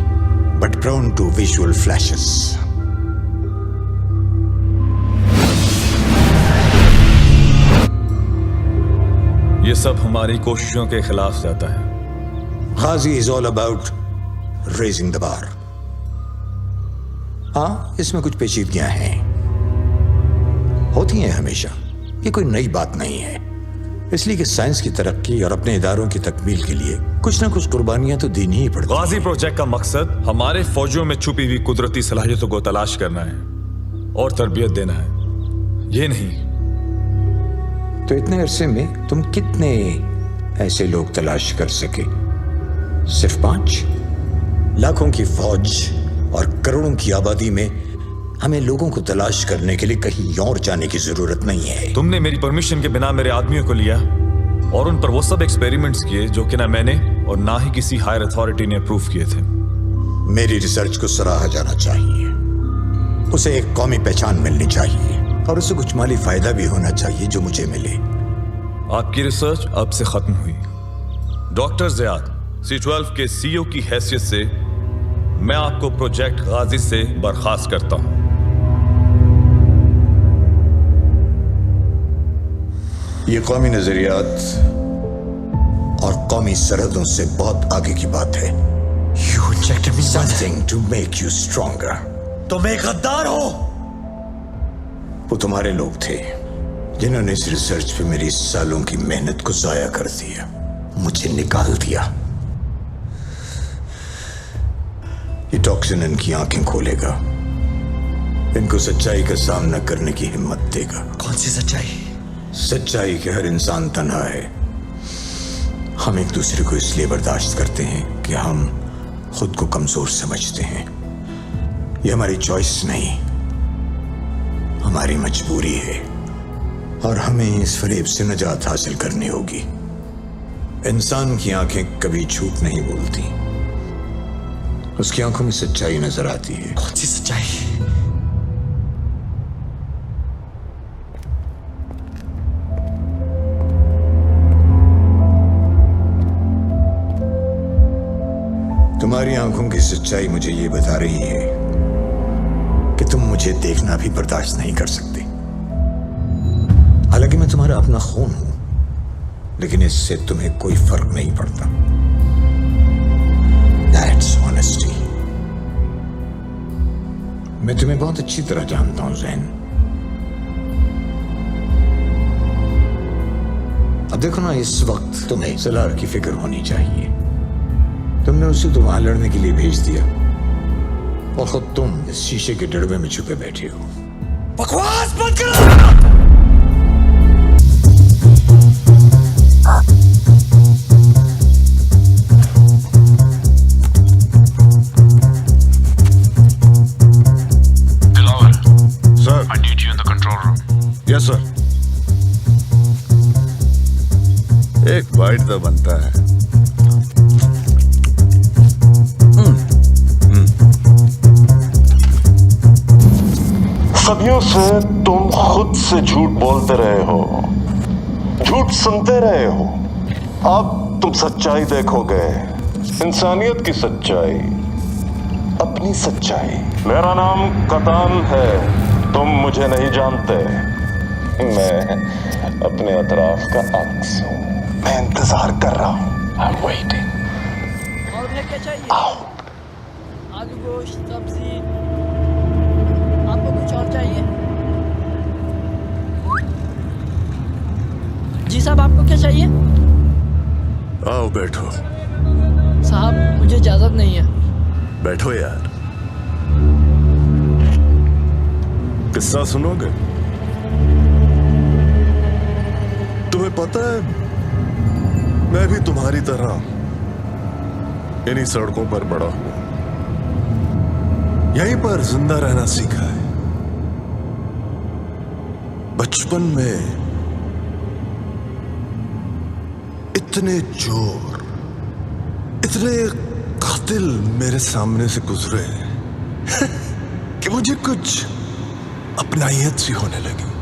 but prone to visual flashes. ये सब हमारी कोशिशों के खिलाफ जाता है. Ghazi is all about raising the bar. हाँ, इसमें कुछ पेचीदगियां हैं, होती हैं हमेशा. ये कोई नई बात नहीं है, इसलिए कि साइंस की तरक्की और अपने इदारों की तकमील के लिए कुछ ना कुछ कुर्बानियां तो देनी ही पड़ती हैं. गाजी प्रोजेक्ट का मकसद हमारे फौजियों में छुपी हुई कुदरती सलाहियतों को तलाश करना है और तरबियत देना है, ये नहीं. तो इतने अरसे में तुम कितने ऐसे लोग तलाश कर सके? सिर्फ 5? लाखों की फौज और करोड़ों की आबादी में हमें लोगों को तलाश करने के लिए कहीं और जाने की जरूरत नहीं है। तुमने मेरी परमिशन के बिना मेरे आदमियों को लिया और उन पर वो सब एक्सपेरिमेंट्स किए जो कि ना मैंने और ना ही किसी हायर अथॉरिटी ने अप्रूव किए थे। मेरी रिसर्च को सराहा जाना चाहिए, उसे एक कौमी पहचान मिलनी चाहिए और उसे कुछ माली फायदा भी होना चाहिए जो मुझे मिले। आपकी रिसर्च अब से खत्म हुई। डॉक्टर ज़ियाद, C12 के CEO की हैसियत से मैं आपको प्रोजेक्ट गाजी से बर्खास्त करता हूं। ये कौमी नजरियात और कौमी सरहदों से बहुत आगे की बात है। You injected me something to make you stronger. तुम एक गद्दार हो। वो तुम्हारे लोग थे जिन्होंने इस रिसर्च पे मेरी सालों की मेहनत को जाया कर दिया, मुझे निकाल दिया। ये टॉक्सिन इनकी आंखें खोलेगा, इनको सच्चाई का सामना करने की हिम्मत देगा। कौन सी सच्चाई? सच्चाई कि हर इंसान तन्हा है। हम एक दूसरे को इसलिए बर्दाश्त करते हैं कि हम खुद को कमजोर समझते हैं। ये हमारी चॉइस नहीं, हमारी मजबूरी है और हमें इस फरेब से निजात हासिल करनी होगी। इंसान की आंखें कभी झूठ नहीं बोलती, उसकी आंखों में सच्चाई नजर आती है। कौन सी सच्चाई? तुम्हारी आंखों की सच्चाई मुझे ये बता रही है कि तुम मुझे देखना भी बर्दाश्त नहीं कर सकते। हालांकि मैं तुम्हारा अपना खून हूं, लेकिन इससे तुम्हें कोई फर्क नहीं पड़ता। That's honesty. मैं तुम्हें बहुत अच्छी तरह जानता हूं ज़ैन। अब देखो ना, इस वक्त तुम्हें सलार की फिक्र होनी चाहिए। तुमने उसे तो वहां लड़ने के लिए भेज दिया और खुद तुम इस शीशे के डरबे में छुपे बैठे हो। बकवास बंद करो। Sir. I need you in the control room. Yes, sir. एक बाइट तो बनता है। सदियों से तुम खुद से झूठ बोलते रहे हो, झूठ सुनते रहे हो। अब तुम सच्चाई देखोगे, इंसानियत की सच्चाई, अपनी सच्चाई। मेरा नाम कतान है, तुम मुझे नहीं जानते। मैं अपने अतराफ का अक्स हूँ। मैं इंतजार कर रहा हूँ। I'm waiting. और क्या चाहिए? आओ। आलू गोश्त, सब्जी, आपको कुछ और चाहिए? जी साहब, आपको क्या चाहिए? आओ बैठो। साहब, मुझे इजाजत नहीं है। बैठो यार। किस्सा सुनोगे? तुम्हें पता है, मैं भी तुम्हारी तरह इन्हीं सड़कों पर बड़ा हुआ, यहीं पर जिंदा रहना सीखा है। बचपन में इतने चोर, इतने कातिल मेरे सामने से गुजरे कि मुझे कुछ अपनाइयत सी होने लगी।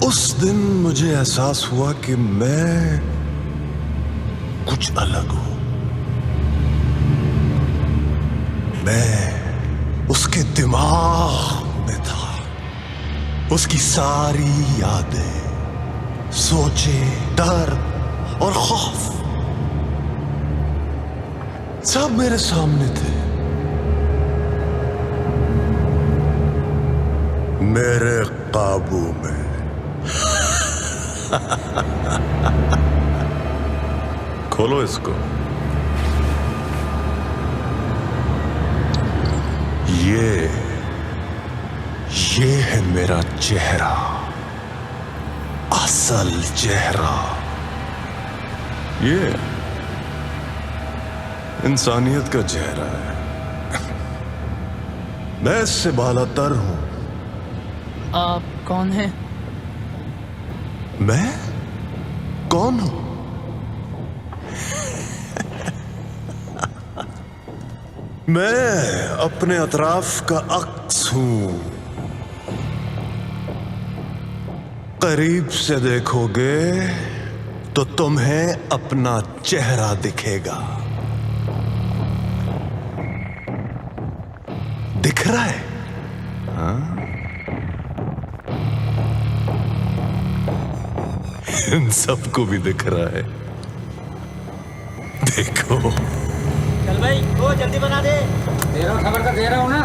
उस दिन मुझे एहसास हुआ कि मैं कुछ अलग हूं। मैं उसके दिमाग में था। उसकी सारी यादें, सोचे, डर और खौफ सब मेरे सामने थे। मेरे काबू में। खोलो इसको। ये है मेरा चेहरा, असल चेहरा। ये इंसानियत का चेहरा है। मैं इससे बालातर हूं। आप कौन हैं? मैं कौन हूं? मैं अपने अतराफ का अक्स हूं। करीब से देखोगे तो तुम्हें अपना चेहरा दिखेगा। दिख रहा है? हाँ? इन सबको भी दिख रहा है। देखो। चल भाई, वो जल्दी बना दे। दे रहा हूँ, खबर तो दे रहा हूँ ना।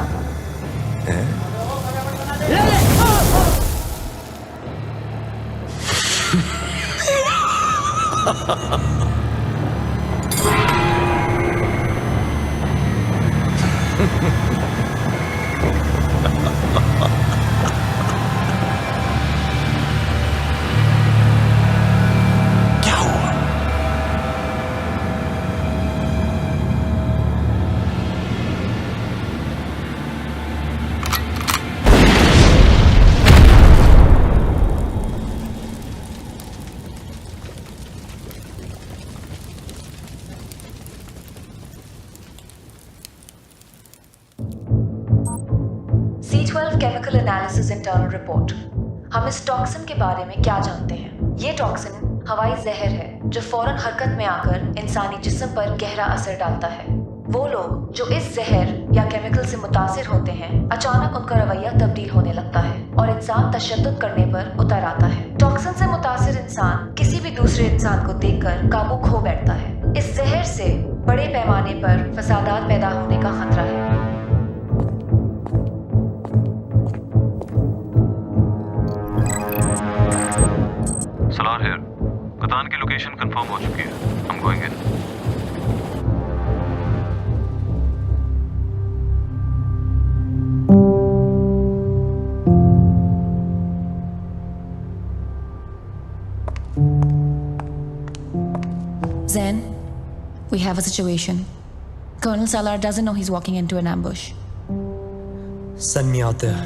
क्या हुआ? C12 chemical analysis internal report. हम इस टॉक्सिन के बारे में क्या जानते हैं? ये टॉक्सिन हवाई जहर है जो फौरन हरकत में आकर इंसानी जिस्म पर गहरा असर डालता है। वो लोग जो इस जहर या केमिकल से मुतासिर होते हैं, अचानक उनका रवैया तब्दील होने लगता है और इंसान तशद्दुद करने पर उतर आता है। टॉक्सिन से मुतासिर इंसान किसी भी दूसरे इंसान को देखकर काबू खो बैठता है। इस जहर से बड़े पैमाने पर फसादात पैदा होने का खतरा है। सलार हियर। कतान की लोकेशन कंफर्म हो चुकी है। हम going in. Zen, we have a situation. Colonel Salar doesn't know he's walking into an ambush. Send me out there.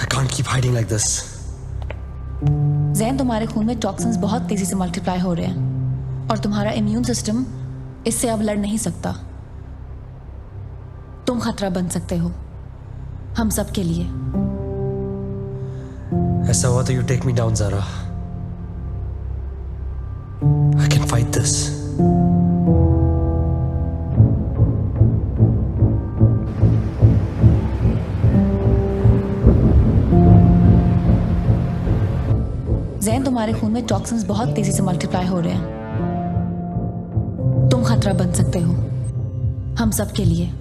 I can't keep hiding like this. Jain, तुम्हारे खून में टॉक्सिन्स बहुत तेजी से मल्टीप्लाई हो रहे हैं और तुम्हारा इम्यून सिस्टम इससे अब लड़ नहीं सकता। तुम खतरा बन सकते हो हम सब के लिए। ऐसा हुआ तो you take me down, Zara. I can fight this. Jain, तुम्हारे खून में टॉक्सिन्स बहुत तेजी से मल्टीप्लाई हो रहे हैं। तुम खतरा बन सकते हो हम सब के लिए।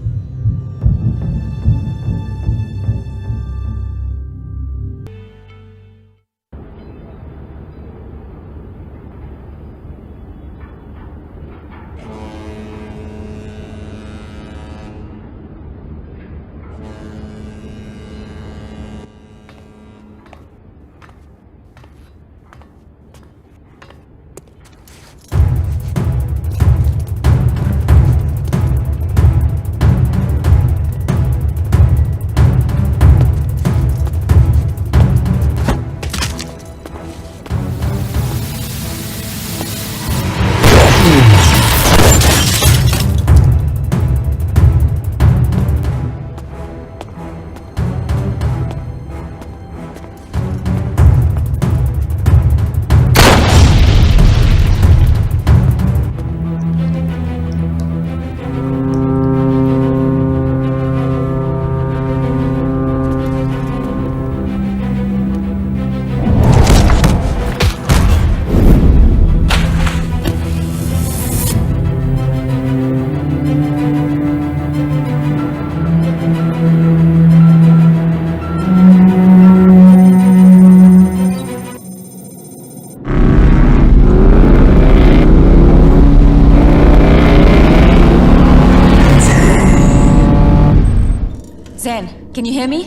Zen, can you hear me?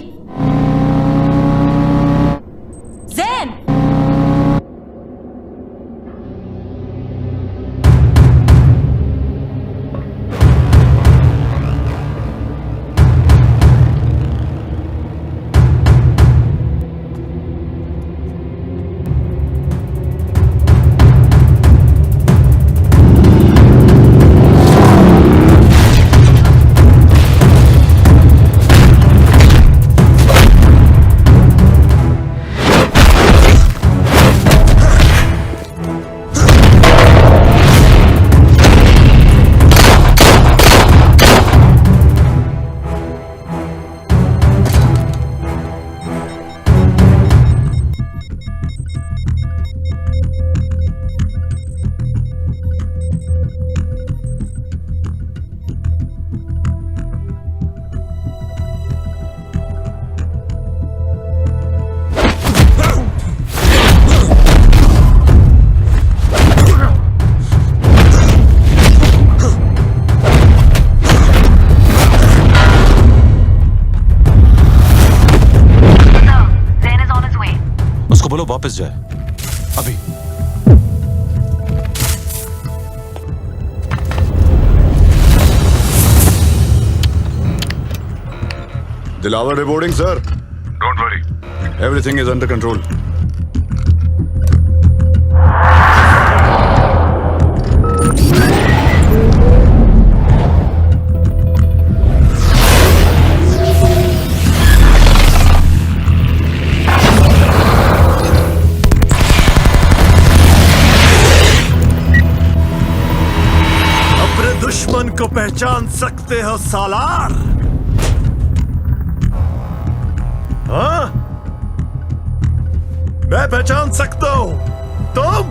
Zen! वापस जाए अभी। Dilawar reporting, sir. Don't worry. Everything is under control. अपने दुश्मन को पहचान सकते हो सालार? हाँ? मैं पहचान सकता हूं, तुम?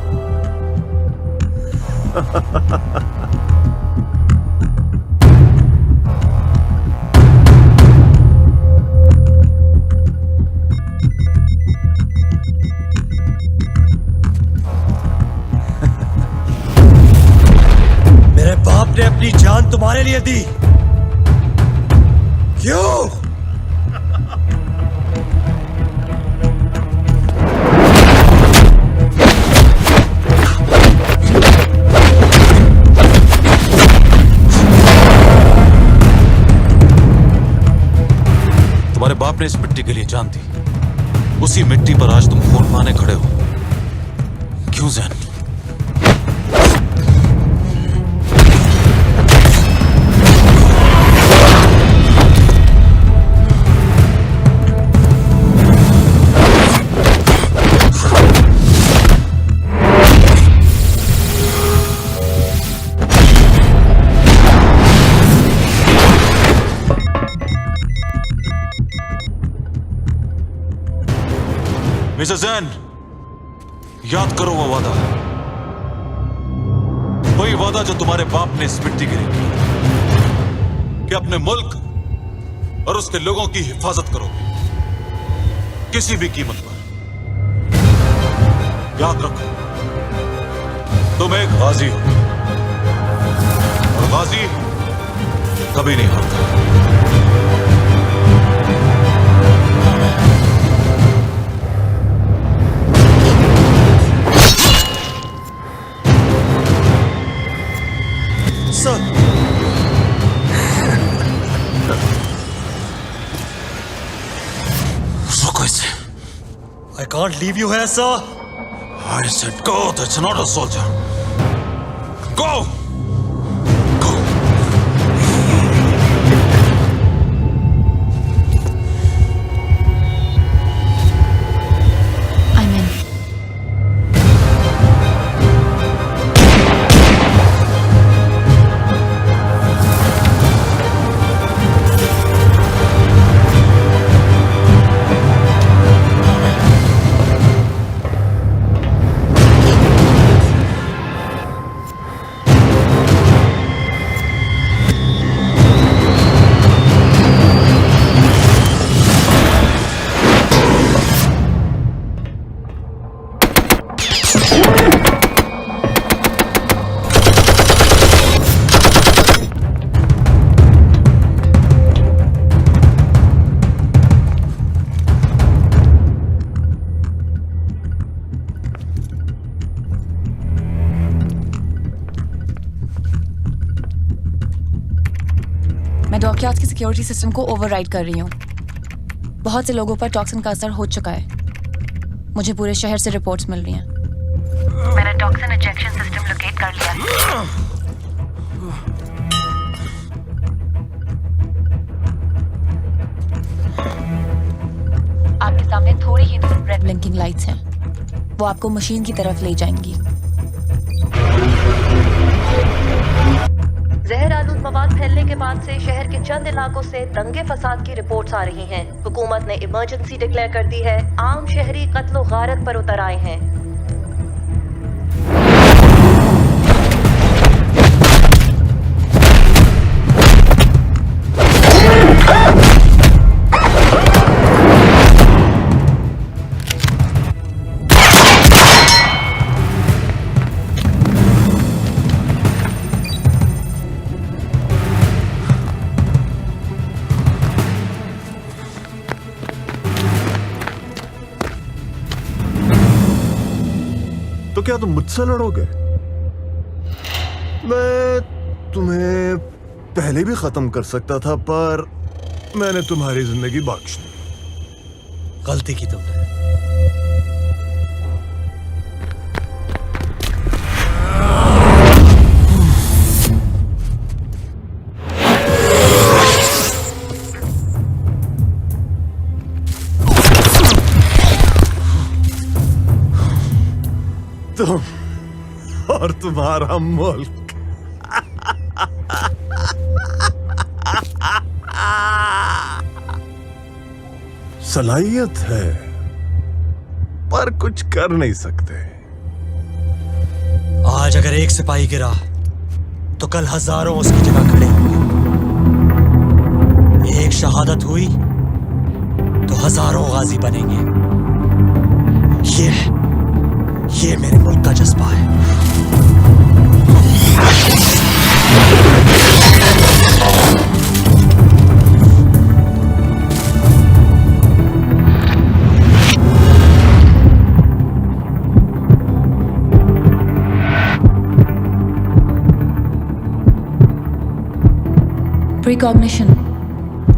मेरे बाप ने अपनी जान तुम्हारे लिए दी, क्यों? तुम्हारे बाप ने इस मिट्टी के लिए जान दी, उसी मिट्टी पर आज तुम खून पाने खड़े हो। क्यों जैन? मिस्टर जैन, याद करो वो वादा, वही वादा जो तुम्हारे बाप ने इस मिट्टी के लिए किया कि अपने मुल्क और उसके लोगों की हिफाजत करोगे किसी भी कीमत पर। याद रखो, तुम एक गाजी हो और गाजी कभी नहीं हारता। I can't leave you here, sir. I said go, that's not a soldier. Go! I'm in. मैं डॉकयार्ड्स की सिक्योरिटी सिस्टम को ओवरराइड कर रही हूँ। बहुत से लोगों पर टॉक्सिन का असर हो चुका है। मुझे पूरे शहर से रिपोर्ट्स मिल रही हैं। मैंने टॉक्सिन इंजेक्शन सिस्टम लोकेट कर लिया। आपके सामने थोड़ी ही दूर रेड ब्लिंकिंग लाइट्स हैं। वो आपको मशीन की तरफ ले जाएंगी। जहर आलूद मवाद फैलने के बाद से शहर के चंद इलाकों से दंगे फसाद की रिपोर्ट्स आ रही हैं। हुकूमत ने इमरजेंसी डिक्लेयर कर दी है। आम शहरी कत्लो गारत पर उतर आए हैं। क्या तुम मुझसे लड़ोगे? मैं तुम्हें पहले भी खत्म कर सकता था, पर मैंने तुम्हारी जिंदगी बख्श दी। गलती की तुमने। तुम और तुम्हारा मुल्क। सलाहियत है पर कुछ कर नहीं सकते। आज अगर एक सिपाही गिरा तो कल हजारों उसकी जगह खड़े होंगे। एक शहादत हुई तो हजारों गाजी बनेंगे। ये मेरे मुल्क का जज्बा है। प्रीकॉग्निशन,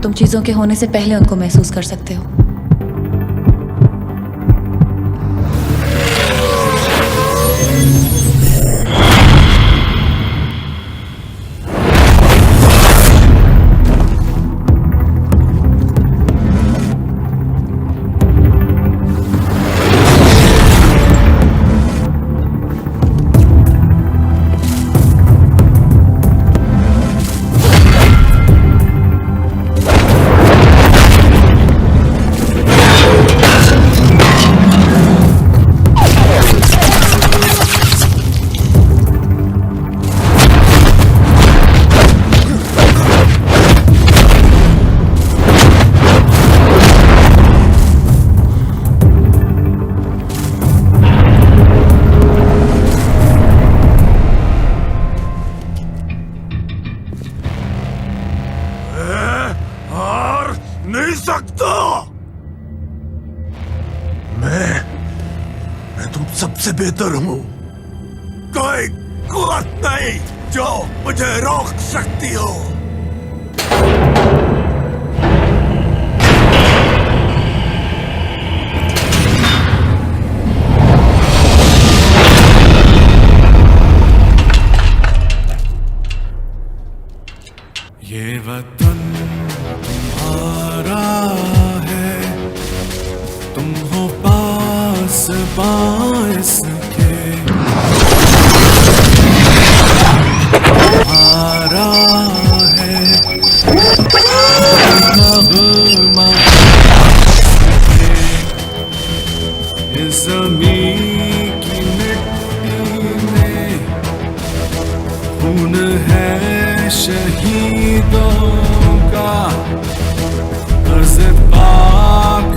तुम चीजों के होने से पहले उनको महसूस कर सकते हो। नहीं सकता। मैं तुम सबसे बेहतर हूं। कोई कुव्वत नहीं जो मुझे रोक सकती हो। ये वतन तुम्हारा है, तुम हो पास बास के। तुम्हारा है नग़मा इस ज़मीं की मिट्टी में खून है शहीदों का। अर्ज़ पाक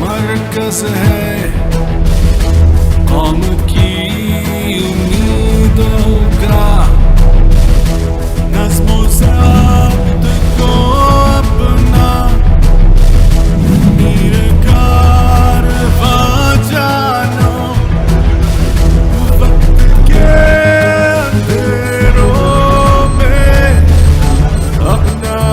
मरकज़ है कौम की उम्मीदों का। नज़्म-ओ ज़ब्त को अपना मीर कारवां जानो। वक्त के अंधेरों में अपना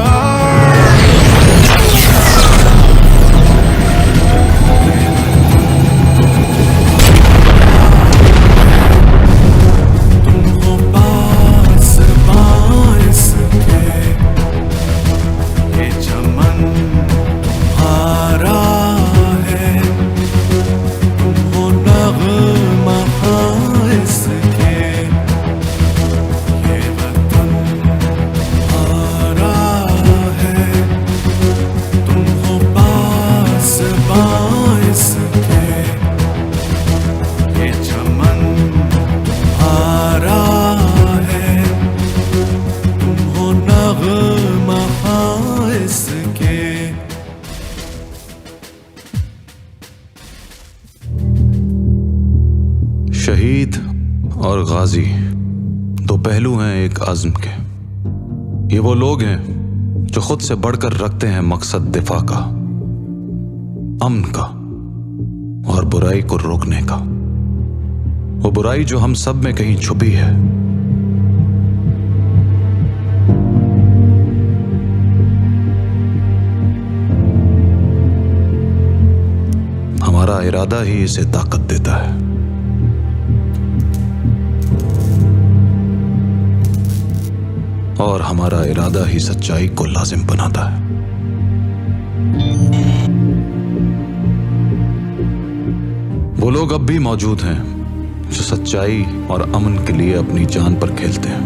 शहीद और गाजी दो पहलू हैं एक आज़म के। ये वो लोग हैं जो खुद से बढ़कर रखते हैं मकसद दिफा का, अमन का और बुराई को रोकने का। वो बुराई जो हम सब में कहीं छुपी है, हमारा इरादा ही इसे ताकत देता है। और हमारा इरादा ही सच्चाई को लाजिम बनाता है। वो लोग अब भी मौजूद हैं जो सच्चाई और अमन के लिए अपनी जान पर खेलते हैं।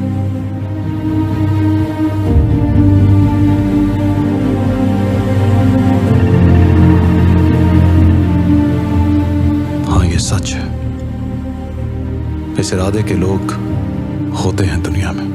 हाँ, ये सच है। इस इरादे के लोग होते हैं दुनिया में।